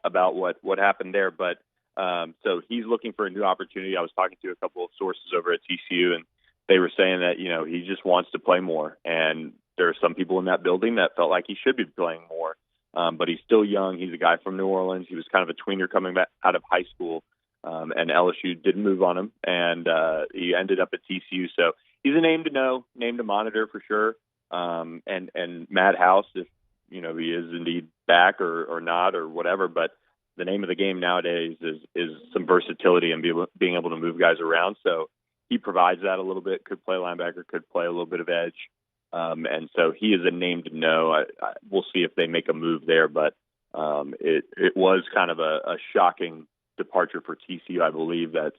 about what happened there. But so he's looking for a new opportunity. I was talking to a couple of sources over at TCU, and they were saying that, he just wants to play more. And there are some people in that building that felt like he should be playing more. But he's still young. He's a guy from New Orleans. He was kind of a tweener coming back out of high school. And LSU didn't move on him, and he ended up at TCU. So he's a name to know, name to monitor for sure. And Matt House, if he is indeed back or not or whatever. But the name of the game nowadays is some versatility and being able to move guys around. So he provides that a little bit. Could play linebacker, could play a little bit of edge. And so he is a name to know. We'll see if they make a move there, but it was kind of a shocking departure for TCU. I believe that's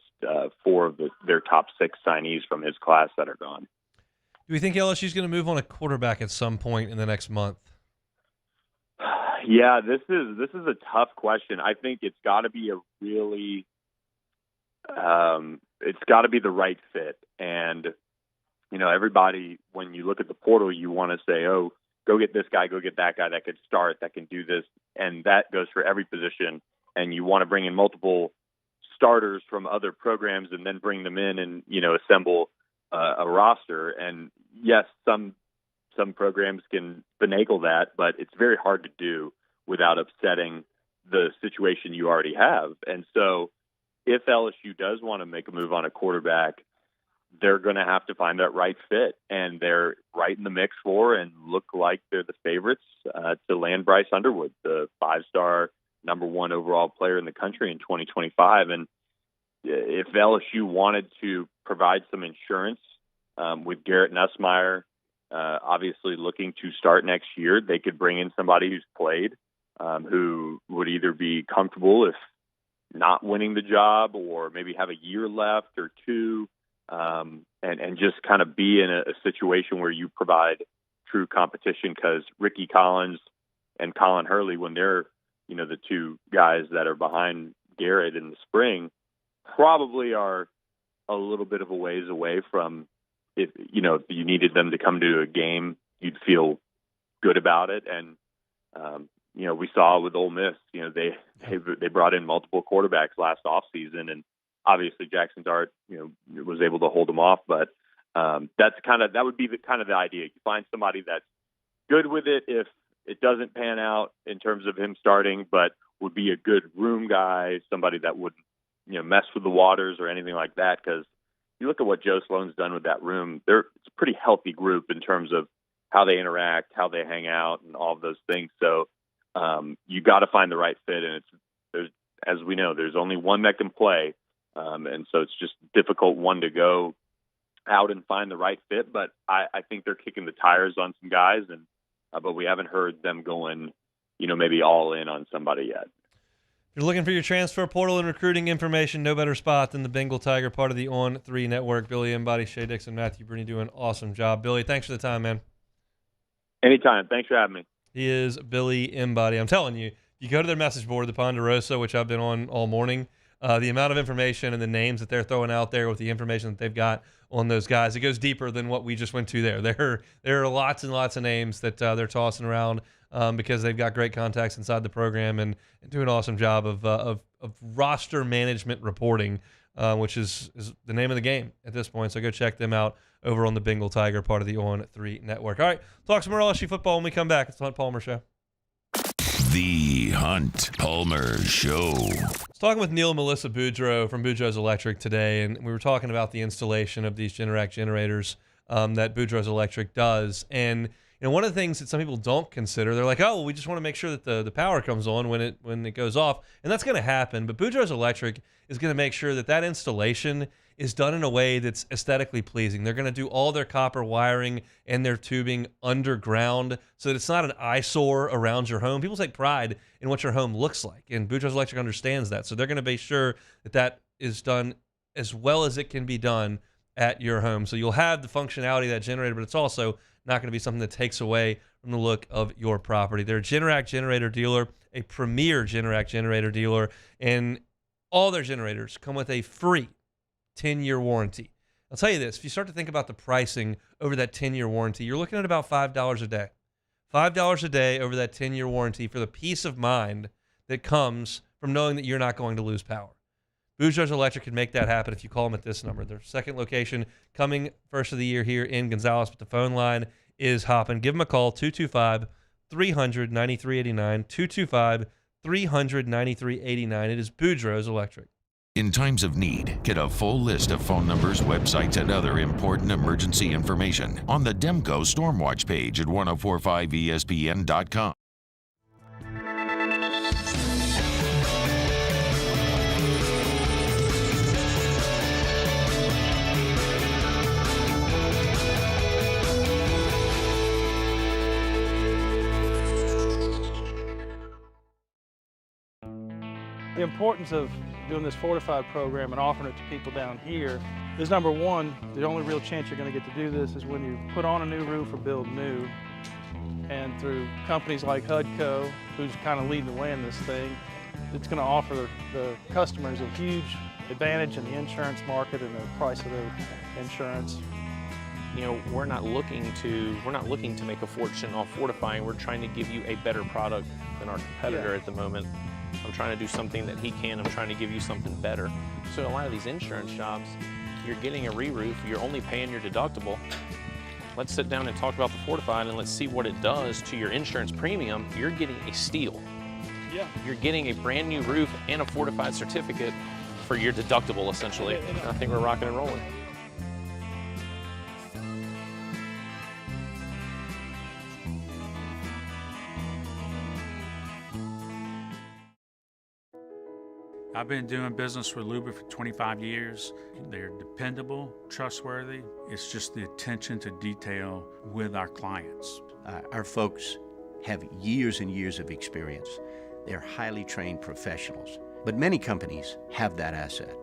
4 of their top 6 signees from his class that are gone. Do we think LSU is going to move on a quarterback at some point in the next month? Yeah, this is a tough question. I think it's got to be it's got to be the right fit. And everybody, when you look at the portal, you want to say, oh, go get this guy, go get that guy that could start, that can do this, and that goes for every position. And you want to bring in multiple starters from other programs and then bring them in and assemble a roster. And yes, some programs can finagle that, but it's very hard to do without upsetting the situation you already have. And so if LSU does want to make a move on a quarterback, they're going to have to find that right fit. And they're right in the mix for and look like they're the favorites to land Bryce Underwood, the 5-star number 1 overall player in the country in 2025. And if LSU wanted to provide some insurance with Garrett Nussmeier, obviously looking to start next year, they could bring in somebody who's played, who would either be comfortable if not winning the job or maybe have a year left or 2, and just kind of be in a situation where you provide true competition, because Ricky Collins and Colin Hurley, when they're the 2 guys that are behind Garrett in the spring, probably are a little bit of a ways away from, if you needed them to come to a game, you'd feel good about it. And we saw with Ole Miss, they brought in multiple quarterbacks last offseason, and obviously Jackson Dart was able to hold them off. But that would be the idea. You find somebody that's good with it if it doesn't pan out in terms of him starting, but would be a good room guy, somebody that wouldn't mess with the waters or anything like that. Because you look at what Joe Sloan's done with that room, it's a pretty healthy group in terms of how they interact, how they hang out, and all of those things. So you got to find the right fit, and there's, as we know, there's only one that can play, and so it's just difficult one to go out and find the right fit. But I think they're kicking the tires on some guys, and but we haven't heard them going, maybe all in on somebody yet. If you're looking for your transfer portal and recruiting information, no better spot than the Bengal Tiger, part of the On3 Network. Billy Inbody, Shea Dixon, Matthew Bruni doing an awesome job. Billy, thanks for the time, man. Anytime. Thanks for having me. He is Billy Inbody. I'm telling you, you go to their message board, the Ponderosa, which I've been on all morning, the amount of information and the names that they're throwing out there with the information that they've got on those guys, it goes deeper than what we just went to there. There are lots and lots of names that they're tossing around because they've got great contacts inside the program and do an awesome job of roster management reporting, which is the name of the game at this point. So go check them out over on the Bengal Tiger, part of the On3 Network. All right, talk some more LSU football when we come back. It's the Hunt Palmer Show. The Hunt Palmer Show. I was talking with Neil and Melissa Boudreaux from Boudreaux's Electric today, and we were talking about the installation of these Generac generators that Boudreaux's Electric does. And one of the things that some people don't consider, they're like, oh, well, we just want to make sure that the power comes on when it goes off, and that's going to happen. But Boudreaux's Electric is going to make sure that installation is done in a way that's aesthetically pleasing. They're going to do all their copper wiring and their tubing underground so that it's not an eyesore around your home. People take pride in what your home looks like, and Boudreaux's Electric understands that. So they're going to make sure that is done as well as it can be done at your home. So you'll have the functionality of that generator, but it's also not going to be something that takes away from the look of your property. They're a Generac generator dealer, a premier Generac generator dealer, and all their generators come with a free 10-year warranty. I'll tell you this, if you start to think about the pricing over that 10-year warranty, you're looking at about $5 a day. $5 a day over that 10-year warranty for the peace of mind that comes from knowing that you're not going to lose power. Boudreaux's Electric can make that happen if you call them at this number. Their second location coming first of the year here in Gonzales, but the phone line is hopping. Give them a call, 225-300-9389, 225-300-9389. It is Boudreaux's Electric. In times of need, get a full list of phone numbers, websites, and other important emergency information on the Demco Stormwatch page at 1045ESPN.com. The importance of doing this fortified program and offering it to people down here is, number one, the only real chance you're going to get to do this is when you put on a new roof or build new. And through companies like HUDCO, who's kind of leading the way in this thing, it's going to offer the customers a huge advantage in the insurance market and the price of their insurance. You know, we're not looking to make a fortune off fortifying. We're trying to give you a better product than our competitor at the moment. I'm trying to do something that he can. I'm trying to give you something better. So a lot of these insurance shops, you're getting a re-roof, you're only paying your deductible. Let's sit down and talk about the fortified and let's see what it does to your insurance premium. You're getting a steal. Yeah. You're getting a brand new roof and a fortified certificate for your deductible, essentially. I think we're rocking and rolling. I've been doing business with Luba for 25 years. They're dependable, trustworthy. It's just the attention to detail with our clients. Our folks have years and years of experience. They're highly trained professionals, but many companies have that asset.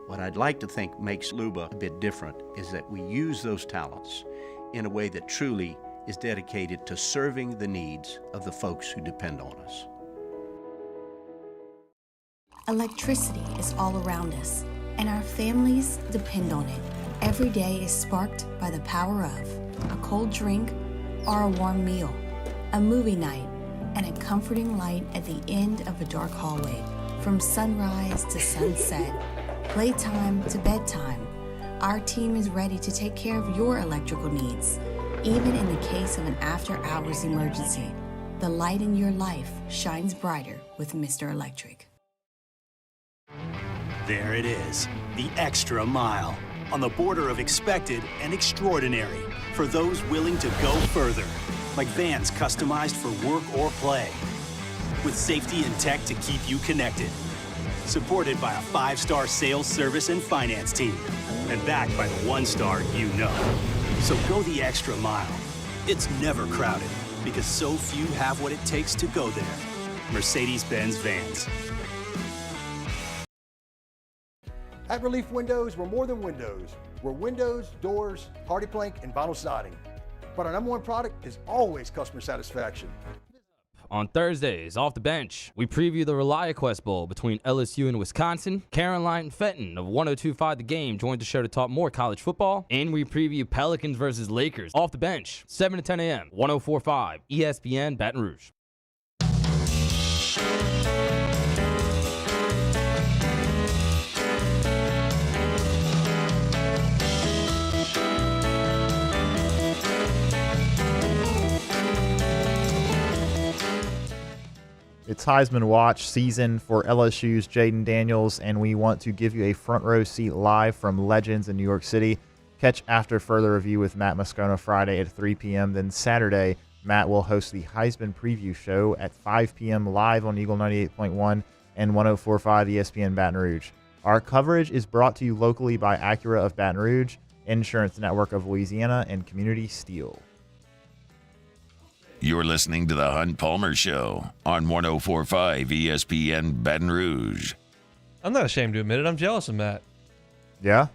What I'd like to think makes Luba a bit different is that we use those talents in a way that truly is dedicated to serving the needs of the folks who depend on us. Electricity is all around us, and our families depend on it. Every day is sparked by the power of a cold drink or a warm meal, a movie night, and a comforting light at the end of a dark hallway. From sunrise to sunset, playtime to bedtime, our team is ready to take care of your electrical needs. Even in the case of an after-hours emergency, the light in your life shines brighter with Mr. Electric. There it is, the extra mile, on the border of expected and extraordinary for those willing to go further, like vans customized for work or play, with safety and tech to keep you connected, supported by a 5-star sales, service, and finance team, and backed by the 1-star you know. So go the extra mile. It's never crowded, because so few have what it takes to go there. Mercedes-Benz Vans. At Relief Windows, we're more than windows. We're windows, doors, hardy plank, and vinyl siding. But our number one product is always customer satisfaction. On Thursdays, Off the Bench, we preview the ReliaQuest Bowl between LSU and Wisconsin. Caroline Fenton of 102.5 The Game joins the show to talk more college football. And we preview Pelicans versus Lakers. Off the Bench, 7 to 10 a.m., 104.5 ESPN Baton Rouge. It's Heisman Watch season for LSU's Jaden Daniels, and we want to give you a front row seat live from Legends in New York City. Catch After Further Review with Matt Moscona Friday at 3 p.m. Then Saturday, Matt will host the Heisman Preview Show at 5 p.m. live on Eagle 98.1 and 104.5 ESPN Baton Rouge. Our coverage is brought to you locally by Acura of Baton Rouge, Insurance Network of Louisiana, and Community Steel. You're listening to The Hunt Palmer Show on 104.5 ESPN Baton Rouge. I'm not ashamed to admit it. I'm jealous of Matt. Yeah?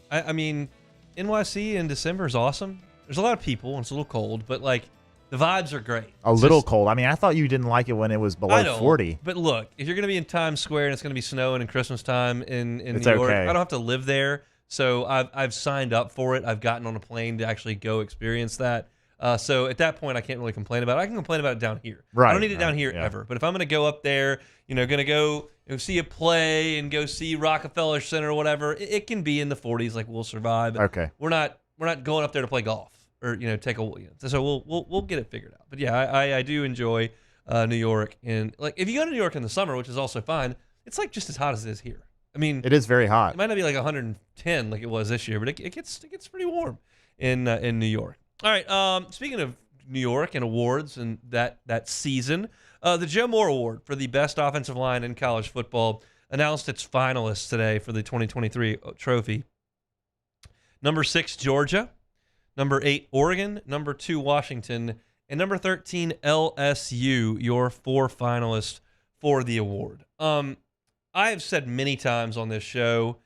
I mean, NYC in December is awesome. There's a lot of people, and it's a little cold, but, like, the vibes are great. A little cold. I mean, I thought you didn't like it when it was below 40. But look, if you're going to be in Times Square and it's going to be snowing in Christmas time in New York, okay. I don't have to live there, so I've signed up for it. I've gotten on a plane to actually go experience that. So at that point, I can't really complain about it. I can complain about it down here. Right, I don't need it down right, here yeah. ever. But if I'm going to go up there, going to go see a play and go see Rockefeller Center or whatever, it can be in the 40s. Like, we'll survive. Okay. We're not going up there to play golf or take a. So we'll get it figured out. But yeah, I do enjoy New York, and like if you go to New York in the summer, which is also fine, it's like just as hot as it is here. I mean, It is very hot. it might not be like 110 like it was this year, but it gets pretty warm in New York. All right. Speaking of New York and awards and that season, the Joe Moore Award for the best offensive line in college football announced its finalists today for the 2023 trophy. Number 6, Georgia. Number 8, Oregon. Number 2, Washington. And number 13, LSU, your 4 finalists for the award. I have said many times on this show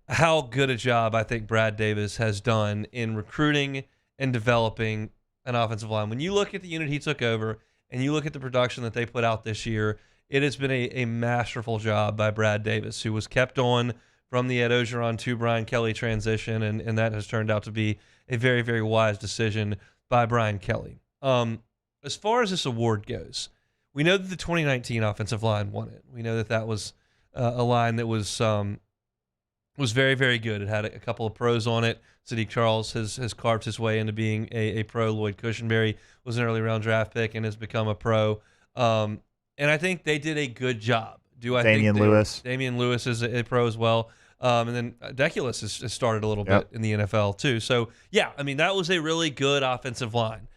how good a job I think Brad Davis has done in recruiting and developing an offensive line. When you look at the unit he took over and you look at the production that they put out this year, it has been a masterful job by Brad Davis, who was kept on from the Ed Ogeron to Brian Kelly transition, and that has turned out to be a very, very wise decision by Brian Kelly. As far as this award goes, we know that the 2019 offensive line won it. We know that was a line that was very, very good. It had a couple of pros on it. Sadiq Charles has carved his way into being a pro. Lloyd Cushenberry was an early round draft pick and has become a pro. And I think they did a good job. Damian Lewis. Damian Lewis is a pro as well. And then Deculus has started a little bit in the NFL too. So, yeah, I mean, that was a really good offensive line.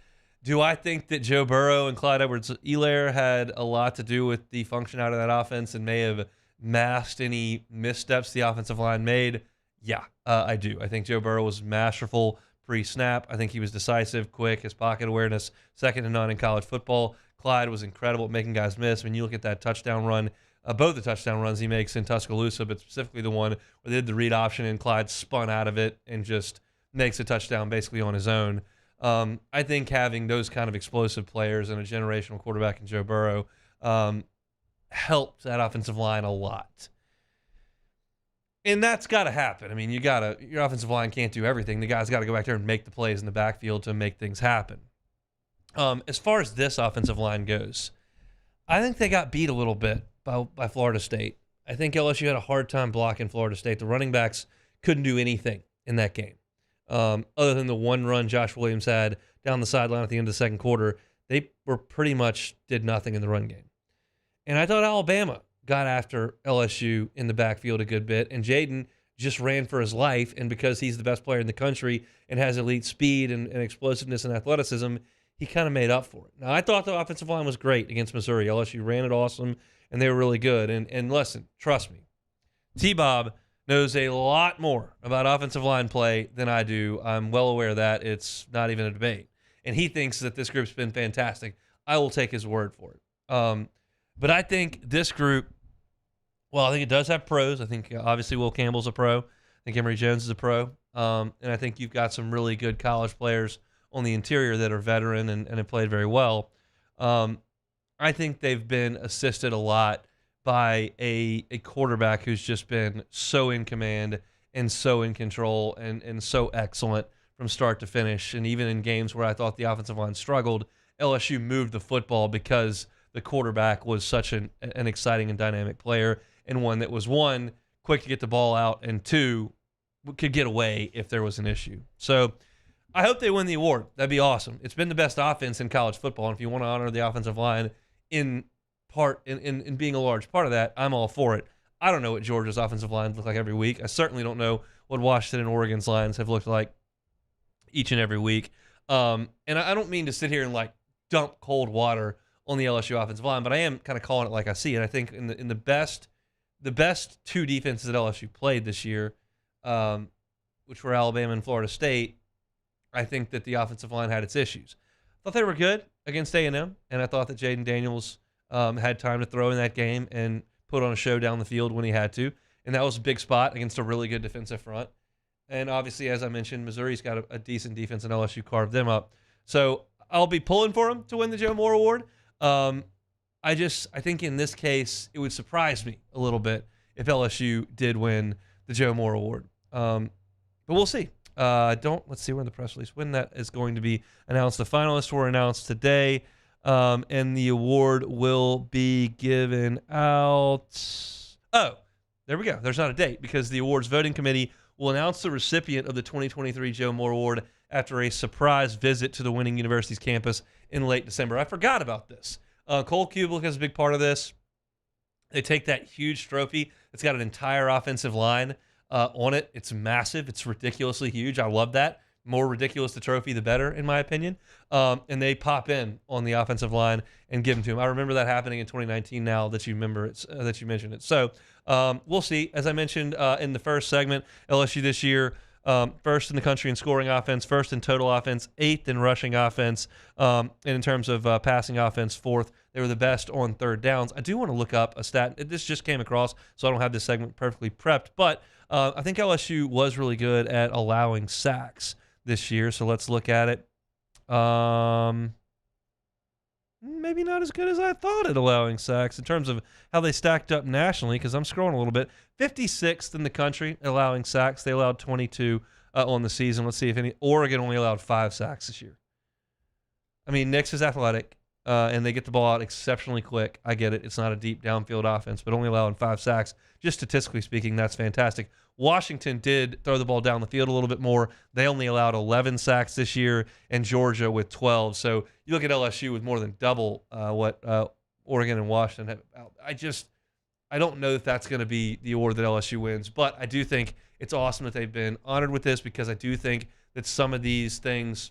Do I think that Joe Burrow and Clyde Edwards-Helaire had a lot to do with the function out of that offense and may have masked any missteps the offensive line made? Yeah, I do. I think Joe Burrow was masterful pre-snap. I think he was decisive, quick, his pocket awareness, second to none in college football. Clyde was incredible at making guys miss. I mean, you look at that touchdown run, both the touchdown runs he makes in Tuscaloosa, but specifically the one where they did the read option and Clyde spun out of it and just makes a touchdown basically on his own. I think having those kind of explosive players and a generational quarterback in Joe Burrow helped that offensive line a lot. And that's got to happen. I mean, your offensive line can't do everything. The guy's got to go back there and make the plays in the backfield to make things happen. As far as this offensive line goes, I think they got beat a little bit by Florida State. I think LSU had a hard time blocking Florida State. The running backs couldn't do anything in that game. Other than the one run Josh Williams had down the sideline at the end of the second quarter, they were pretty much did nothing in the run game. And I thought Alabama got after LSU in the backfield a good bit, and Jaden just ran for his life, and because he's the best player in the country and has elite speed and explosiveness and athleticism, he kind of made up for it. Now, I thought the offensive line was great against Missouri. LSU ran it awesome, and they were really good. And listen, trust me, T-Bob knows a lot more about offensive line play than I do. I'm well aware of that. It's not even a debate. And he thinks that this group's been fantastic. I will take his word for it. But I think this group, well, I think it does have pros. I think obviously Will Campbell's a pro. I think Emory Jones is a pro. And I think you've got some really good college players on the interior that are veteran and have played very well. I think they've been assisted a lot by a quarterback who's just been so in command and so in control and so excellent from start to finish. And even in games where I thought the offensive line struggled, LSU moved the football because the quarterback was such an exciting and dynamic player, and one that was, one, quick to get the ball out, and two, could get away if there was an issue. So I hope they win the award. That'd be awesome. It's been the best offense in college football, and if you want to honor the offensive line in being a large part of that, I'm all for it. I don't know what Georgia's offensive lines look like every week. I certainly don't know what Washington and Oregon's lines have looked like each and every week. And I don't mean to sit here and like dump cold water on the LSU offensive line, but I am kind of calling it like I see it. I think in the best two defenses that LSU played this year, which were Alabama and Florida State, I think that the offensive line had its issues. I thought they were good against A&M, and I thought that Jaden Daniels had time to throw in that game and put on a show down the field when he had to, and that was a big spot against a really good defensive front. And obviously, as I mentioned, Missouri's got a decent defense, and LSU carved them up. So I'll be pulling for them to win the Joe Moore Award. I think in this case, it would surprise me a little bit if LSU did win the Joe Moore Award. But we'll see. Let's see, we're in the press release when that is going to be announced. The finalists were announced today, and the award will be given out. Oh, there we go. There's not a date because the awards voting committee will announce the recipient of the 2023 Joe Moore Award after a surprise visit to the winning university's campus in late December. I forgot about this. Cole Kublik is a big part of this. They take that huge trophy. It's got an entire offensive line on it. It's massive. It's ridiculously huge. I love that. More ridiculous the trophy, the better, in my opinion. And they pop in on the offensive line and give them to him. I remember that happening in 2019 now that you remember it, that you mentioned it. So we'll see. As I mentioned in the first segment, LSU this year, first in the country in scoring offense, first in total offense, 8th in rushing offense, and in terms of passing offense, 4th. They were the best on third downs. I do want to look up a stat. This just came across, so I don't have this segment perfectly prepped, but I think LSU was really good at allowing sacks this year, so let's look at it. Maybe not as good as I thought at allowing sacks in terms of how they stacked up nationally, because I'm scrolling a little bit. 56th in the country allowing sacks. They allowed 22 on the season. Let's see if any. Oregon only allowed 5 sacks this year. I mean, Nix is athletic, and they get the ball out exceptionally quick. I get it. It's not a deep downfield offense, but only allowing 5 sacks. Just statistically speaking, that's fantastic. Washington did throw the ball down the field a little bit more. They only allowed 11 sacks this year, and Georgia with 12. So you look at LSU with more than double what Oregon and Washington have. I don't know if that's going to be the award that LSU wins, but I do think it's awesome that they've been honored with this, because I do think that some of these things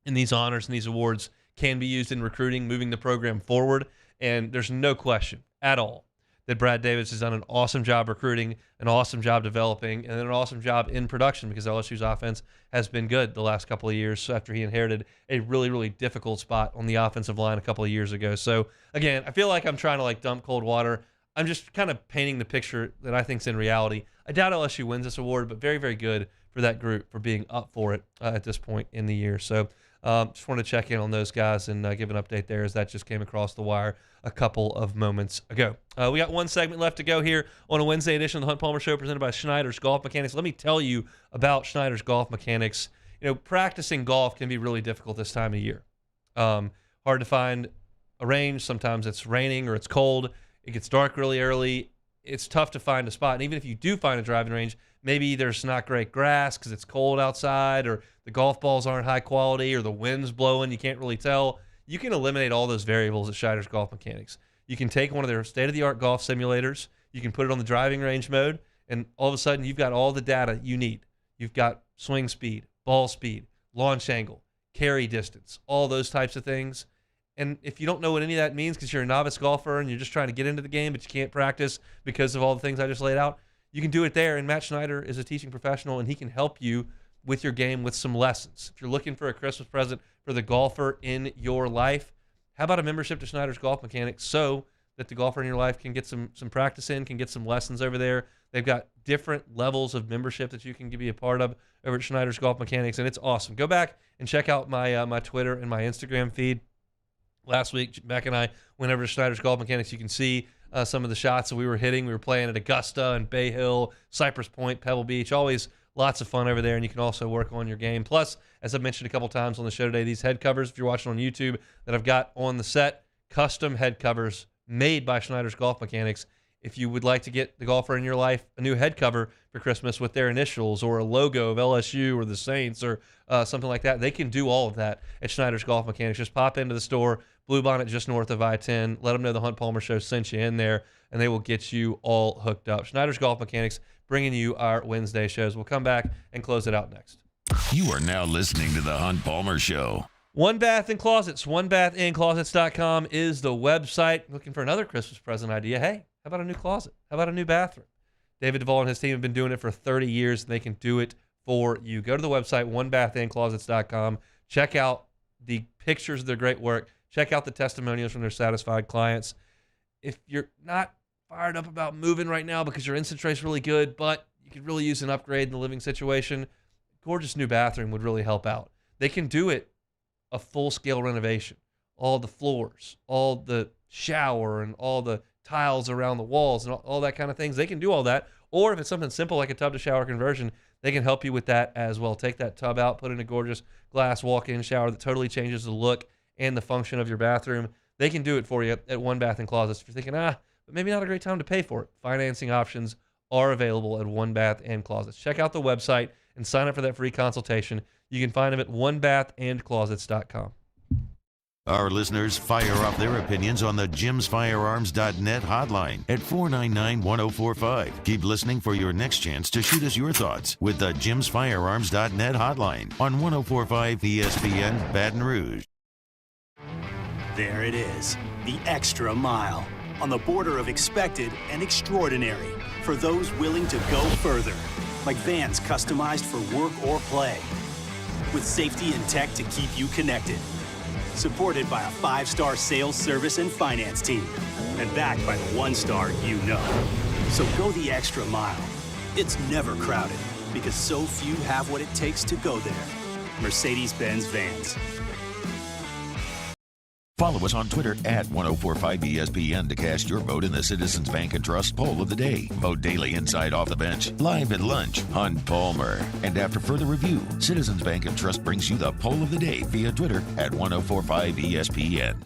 in these honors and these awards can be used in recruiting, moving the program forward. And there's no question at all that Brad Davis has done an awesome job recruiting, an awesome job developing, and then an awesome job in production, because LSU's offense has been good the last couple of years after he inherited a really, really difficult spot on the offensive line a couple of years ago. So, again, I feel like I'm trying to dump cold water. I'm just kind of painting the picture that I think is in reality. I doubt LSU wins this award, but very, very good for that group for being up for it at this point in the year. So just wanted to check in on those guys and give an update there, as that just came across the wire a couple of moments ago. We got one segment left to go here on a Wednesday edition of the Hunt Palmer Show, presented by Schneider's Golf Mechanics. Let me tell you about Schneider's Golf Mechanics. Practicing golf can be really difficult this time of year. Hard to find a range. Sometimes it's raining or it's cold. It gets dark really early. It's tough to find a spot. And even if you do find a driving range, maybe there's not great grass because it's cold outside, or the golf balls aren't high quality, or the wind's blowing. You can't really tell. You can eliminate all those variables at Schneider's Golf Mechanics. You can take one of their state-of-the-art golf simulators. You can put it on the driving range mode, and all of a sudden you've got all the data you need. You've got swing speed, ball speed, launch angle, carry distance, all those types of things. And if you don't know what any of that means because you're a novice golfer and you're just trying to get into the game but you can't practice because of all the things I just laid out, you can do it there. And Matt Schneider is a teaching professional, and he can help you with your game with some lessons. If you're looking for a Christmas present for the golfer in your life, how about a membership to Schneider's Golf Mechanics so that the golfer in your life can get some practice in, can get some lessons over there. They've got different levels of membership that you can be a part of over at Schneider's Golf Mechanics, and it's awesome. Go back and check out my my Twitter and my Instagram feed. Last week, Beck and I went over to Schneider's Golf Mechanics. You can see some of the shots that we were hitting. We were playing at Augusta and Bay Hill, Cypress Point, Pebble Beach. Always lots of fun over there, and you can also work on your game. Plus, as I've mentioned a couple times on the show today, these head covers, if you're watching on YouTube, that I've got on the set, custom head covers made by Schneider's Golf Mechanics. If you would like to get the golfer in your life a new head cover for Christmas with their initials or a logo of LSU or the Saints or something like that, they can do all of that at Schneider's Golf Mechanics. Just pop into the store, Bluebonnet just north of I-10. Let them know the Hunt Palmer Show sent you in there, and they will get you all hooked up. Schneider's Golf Mechanics bringing you our Wednesday shows. We'll come back and close it out next. You are now listening to the Hunt Palmer Show. One Bath and Closets. OneBathAndClosets.com is the website. Looking for another Christmas present idea? Hey, how about a new closet? How about a new bathroom? David Duvall and his team have been doing it for 30 years, and they can do it for you. Go to the website, OneBathAndClosets.com. Check out the pictures of their great work. Check out the testimonials from their satisfied clients. If you're not fired up about moving right now because your instant trace is really good, but you could really use an upgrade in the living situation, gorgeous new bathroom would really help out. They can do it a full-scale renovation. All the floors, all the shower, and all the tiles around the walls and all that kind of things. They can do all that. Or if it's something simple like a tub to shower conversion, they can help you with that as well. Take that tub out, put in a gorgeous glass walk-in shower that totally changes the look and the function of your bathroom. They can do it for you at One Bath & Closets. If you're thinking, but maybe not a great time to pay for it, financing options are available at One Bath & Closets. Check out the website and sign up for that free consultation. You can find them at onebathandclosets.com. Our listeners fire off their opinions on the jimsfirearms.net hotline at 499-1045. Keep listening for your next chance to shoot us your thoughts with the jimsfirearms.net hotline on 1045 ESPN Baton Rouge. There it is, the extra mile, on the border of expected and extraordinary for those willing to go further, like vans customized for work or play, with safety and tech to keep you connected. Supported by a 5-star sales, service, and finance team. And backed by the 1-star you know. So go the extra mile. It's never crowded because so few have what it takes to go there. Mercedes-Benz Vans. Follow us on Twitter at 1045ESPN to cast your vote in the Citizens Bank and Trust Poll of the Day. Vote daily inside Off the Bench, live at lunch, Hunt Palmer. And after further review, Citizens Bank and Trust brings you the Poll of the Day via Twitter at 1045ESPN.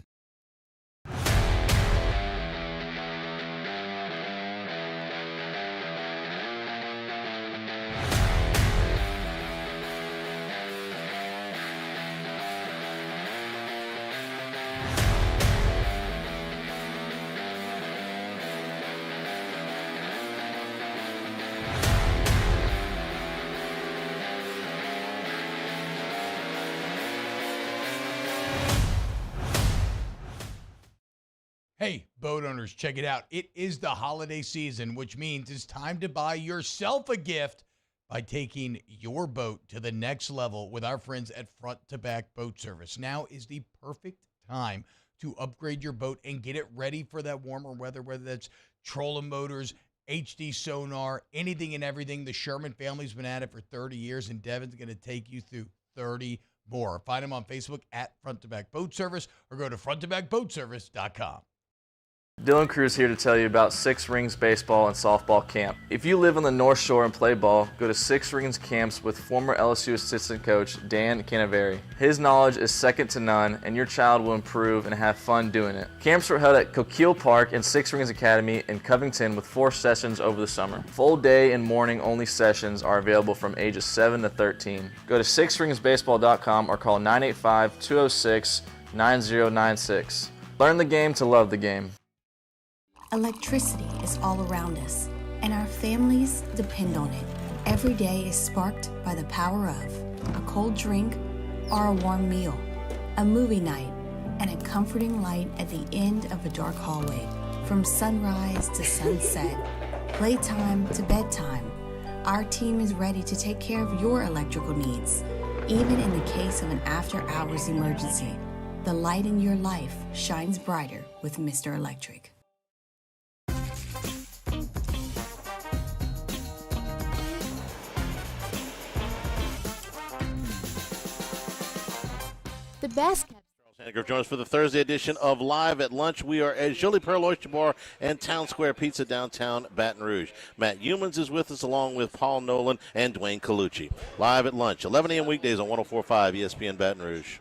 Hey, boat owners, check it out. It is the holiday season, which means it's time to buy yourself a gift by taking your boat to the next level with our friends at Front to Back Boat Service. Now is the perfect time to upgrade your boat and get it ready for that warmer weather, whether that's trolling motors, HD sonar, anything and everything. The Sherman family's been at it for 30 years, and Devin's going to take you through 30 more. Find them on Facebook at Front to Back Boat Service or go to fronttobackboatservice.com. Dylan Cruz here to tell you about Six Rings Baseball and Softball Camp. If you live on the North Shore and play ball, go to Six Rings Camps with former LSU assistant coach Dan Canaveri. His knowledge is second to none, and your child will improve and have fun doing it. Camps were held at Coquille Park and Six Rings Academy in Covington with 4 sessions over the summer. Full day and morning only sessions are available from ages 7 to 13. Go to sixringsbaseball.com or call 985-206-9096. Learn the game to love the game. Electricity is all around us, and our families depend on it. Every day is sparked by the power of a cold drink or a warm meal, a movie night, and a comforting light at the end of a dark hallway. From sunrise to sunset, playtime to bedtime, our team is ready to take care of your electrical needs. Even in the case of an after-hours emergency, the light in your life shines brighter with Mr. Electric. The best. Sandgrove joins us for the Thursday edition of Live at Lunch. We are at Jolie Pearl Oyster Bar and Town Square Pizza downtown Baton Rouge. Matt Humans is with us along with Paul Nolan and Dwayne Colucci. Live at Lunch, 11 a.m. weekdays on 104.5 ESPN Baton Rouge.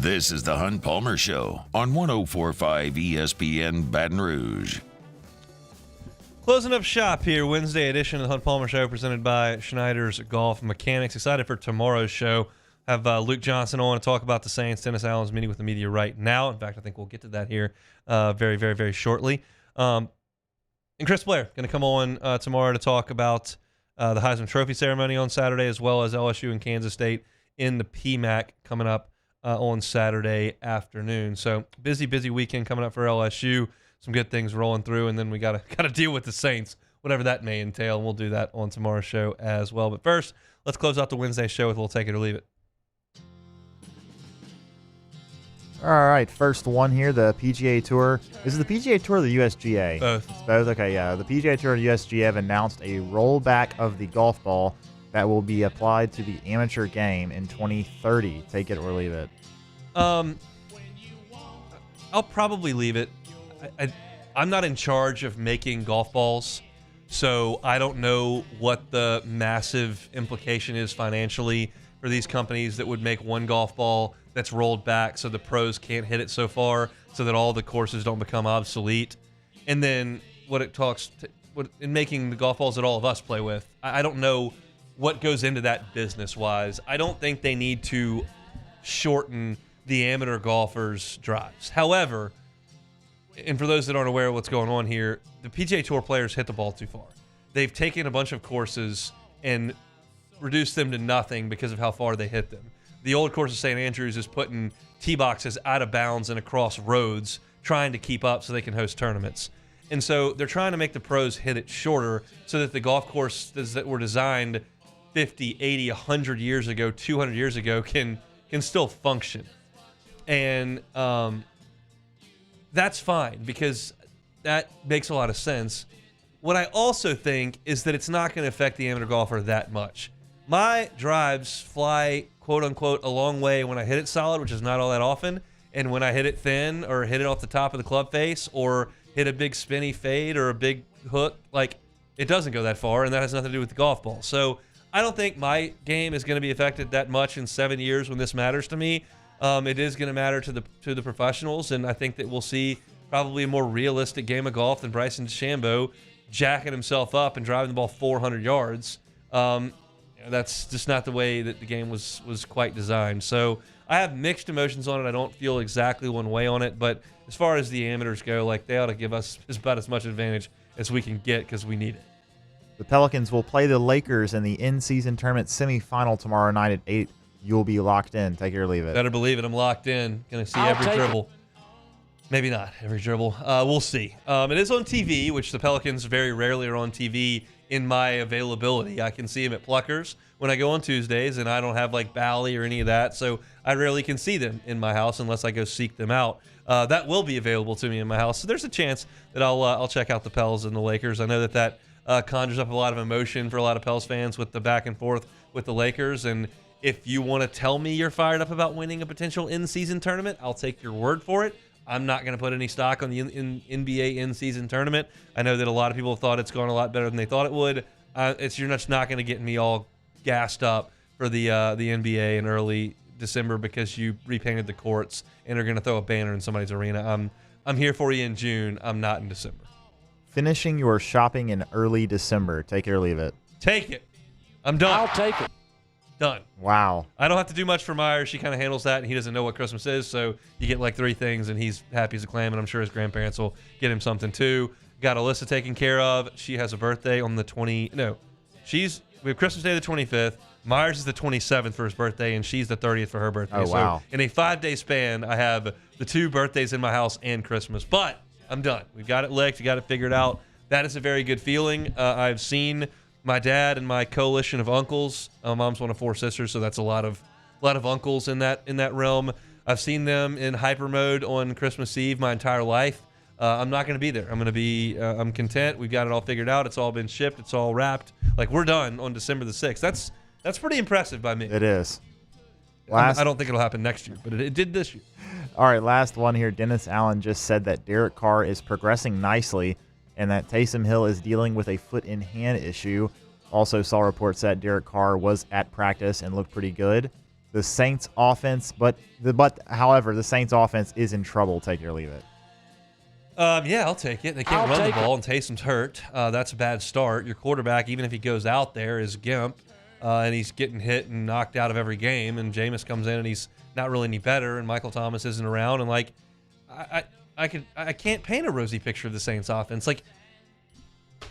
This is the Hunt Palmer Show on 104.5 ESPN Baton Rouge. Closing up shop here, Wednesday edition of the Hunt Palmer Show presented by Schneider's Golf Mechanics. Excited for tomorrow's show. Have Luke Johnson on to talk about the Saints. Dennis Allen's meeting with the media right now. In fact, I think we'll get to that here very, very, very shortly. And Chris Blair going to come on tomorrow to talk about the Heisman Trophy ceremony on Saturday, as well as LSU and Kansas State in the PMAC coming up on Saturday afternoon. So busy weekend coming up for LSU. Some good things rolling through, and then we gotta deal with the Saints, whatever that may entail, and we'll do that on tomorrow's show as well. But first, let's close out the Wednesday show with We'll Take It or Leave It. All right, first one here, the PGA Tour. Is it the PGA Tour or the USGA? Both. It's both? Okay, yeah. The PGA Tour and USGA have announced a rollback of the golf ball that will be applied to the amateur game in 2030. Take it or leave it. I'll probably leave it. I'm not in charge of making golf balls, so I don't know what the massive implication is financially for these companies that would make one golf ball that's rolled back so the pros can't hit it so far, so that all the courses don't become obsolete. And then what it talks to, in making the golf balls that all of us play with, I don't know what goes into that business-wise. I don't think they need to shorten the amateur golfers' drives. However, and for those that aren't aware of what's going on here, the PGA Tour players hit the ball too far. They've taken a bunch of courses and reduced them to nothing because of how far they hit them. The old course of St. Andrews is putting tee boxes out of bounds and across roads, trying to keep up so they can host tournaments. And so they're trying to make the pros hit it shorter so that the golf courses that were designed 50, 80, 100 years ago, 200 years ago can still function. And that's fine because that makes a lot of sense. What I also think is that it's not going to affect the amateur golfer that much. My drives fly, quote unquote, a long way when I hit it solid, which is not all that often. And when I hit it thin or hit it off the top of the club face or hit a big spinny fade or a big hook, like it doesn't go that far, and that has nothing to do with the golf ball. So I don't think my game is going to be affected that much in 7 years when this matters to me. It is going to matter to the professionals, and I think that we'll see probably a more realistic game of golf than Bryson DeChambeau jacking himself up and driving the ball 400 yards. That's just not the way that the game was quite designed. So I have mixed emotions on it. I don't feel exactly one way on it, but as far as the amateurs go, like they ought to give us about as much advantage as we can get because we need it. The Pelicans will play the Lakers in the in-season tournament semifinal tomorrow night at 8. You'll be locked in. Take it or leave it. Better believe it. I'm locked in. Going to see every dribble. Maybe not every dribble. We'll see. It is on TV, which the Pelicans very rarely are on TV in my availability. I can see them at Pluckers when I go on Tuesdays, and I don't have like Bally or any of that, so I rarely can see them in my house unless I go seek them out. That will be available to me in my house, so there's a chance that I'll check out the Pels and the Lakers. I know that conjures up a lot of emotion for a lot of Pels fans with the back and forth with the Lakers, and if you want to tell me you're fired up about winning a potential in-season tournament, I'll take your word for it. I'm not going to put any stock on the NBA in-season tournament. I know that a lot of people thought it's gone a lot better than they thought it would. You're just not going to get me all gassed up for the NBA in early December because you repainted the courts and are going to throw a banner in somebody's arena. I'm here for you in June. I'm not in December. Finishing your shopping in early December. Take it or leave it. Take it. I'm done. I'll take it. Done. Wow. I don't have to do much for Myers. She kind of handles that, and he doesn't know what Christmas is, so you get like 3 things, and he's happy as a clam, and I'm sure his grandparents will get him something too. Got Alyssa taken care of. She has a birthday on the we have Christmas Day the 25th. Myers is the 27th for his birthday, and she's the 30th for her birthday. Oh, wow. So in a 5-day span, I have the 2 birthdays in my house and Christmas. But I'm done. We've got it licked. We got it figured out. That is a very good feeling. I've seen my dad and my coalition of uncles. My mom's one of 4 sisters, so that's a lot of uncles in that realm. I've seen them in hyper mode on Christmas Eve my entire life. I'm not going to be there. I'm going to be. I'm content. We've got it all figured out. It's all been shipped. It's all wrapped. Like we're done on December the 6th. That's pretty impressive by me. It is. I don't think it'll happen next year, but it did this year. All right, last one here. Dennis Allen just said that Derek Carr is progressing nicely and that Taysom Hill is dealing with a foot in hand issue. Also saw reports that Derek Carr was at practice and looked pretty good. The Saints offense, however, the Saints offense is in trouble. Take it or leave it. Yeah, I'll take it. They can't run the ball, and Taysom's hurt. That's a bad start. Your quarterback, even if he goes out there, is Gimp, and he's getting hit and knocked out of every game. And Jameis comes in, and he's not really any better. And Michael Thomas isn't around. And like, I can't paint a rosy picture of the Saints offense. Like,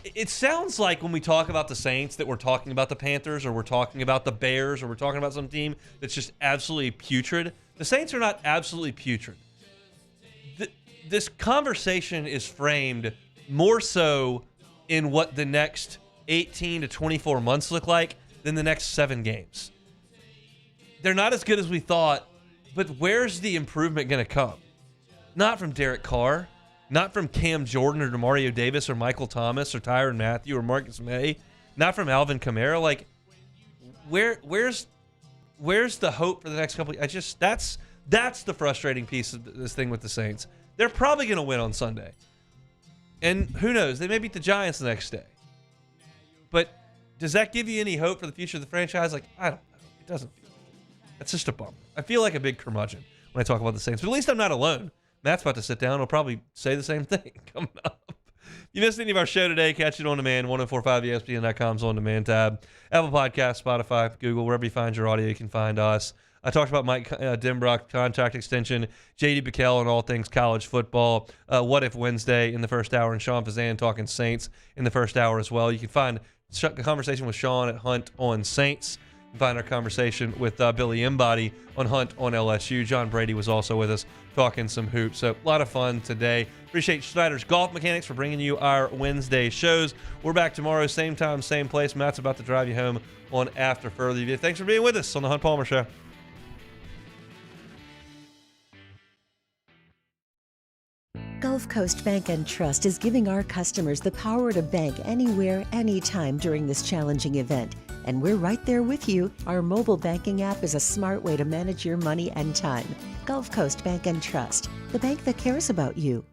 it sounds like when we talk about the Saints that we're talking about the Panthers, or we're talking about the Bears, or we're talking about some team that's just absolutely putrid. The Saints are not absolutely putrid. This conversation is framed more so in what the next 18 to 24 months look like than the next 7 games. They're not as good as we thought, But where's the improvement going to come? Not from Derek Carr, not from Cam Jordan or DeMario Davis or Michael Thomas or Tyrann Mathieu or Marcus May, not from Alvin Kamara. Like, where's the hope for the next couple? That's the frustrating piece of this thing with the Saints. They're probably going to win on Sunday. And who knows? They may beat the Giants the next day. But does that give you any hope for the future of the franchise? Like, I don't know. It doesn't feel like it. That's just a bummer. I feel like a big curmudgeon when I talk about the Saints. But at least I'm not alone. Matt's about to sit down. He'll probably say the same thing coming up. If you missed any of our show today, catch it on demand. 1045ESPN.com's on demand tab. Apple Podcasts, Spotify, Google, wherever you find your audio, you can find us. I talked about Mike Denbrock, contract extension, J.D. Picell, and all things college football. What If Wednesday in the first hour, and Sean Fazan talking Saints in the first hour as well. You can find a conversation with Sean at Hunt on Saints. You can find our conversation with Billy Inbody on Hunt on LSU. John Brady was also with us talking some hoops. So a lot of fun today. Appreciate Schneider's Golf Mechanics for bringing you our Wednesday shows. We're back tomorrow, same time, same place. Matt's about to drive you home on After Further Review. Thanks for being with us on the Hunt Palmer Show. Gulf Coast Bank and Trust is giving our customers the power to bank anywhere, anytime during this challenging event. And we're right there with you. Our mobile banking app is a smart way to manage your money and time. Gulf Coast Bank and Trust, the bank that cares about you.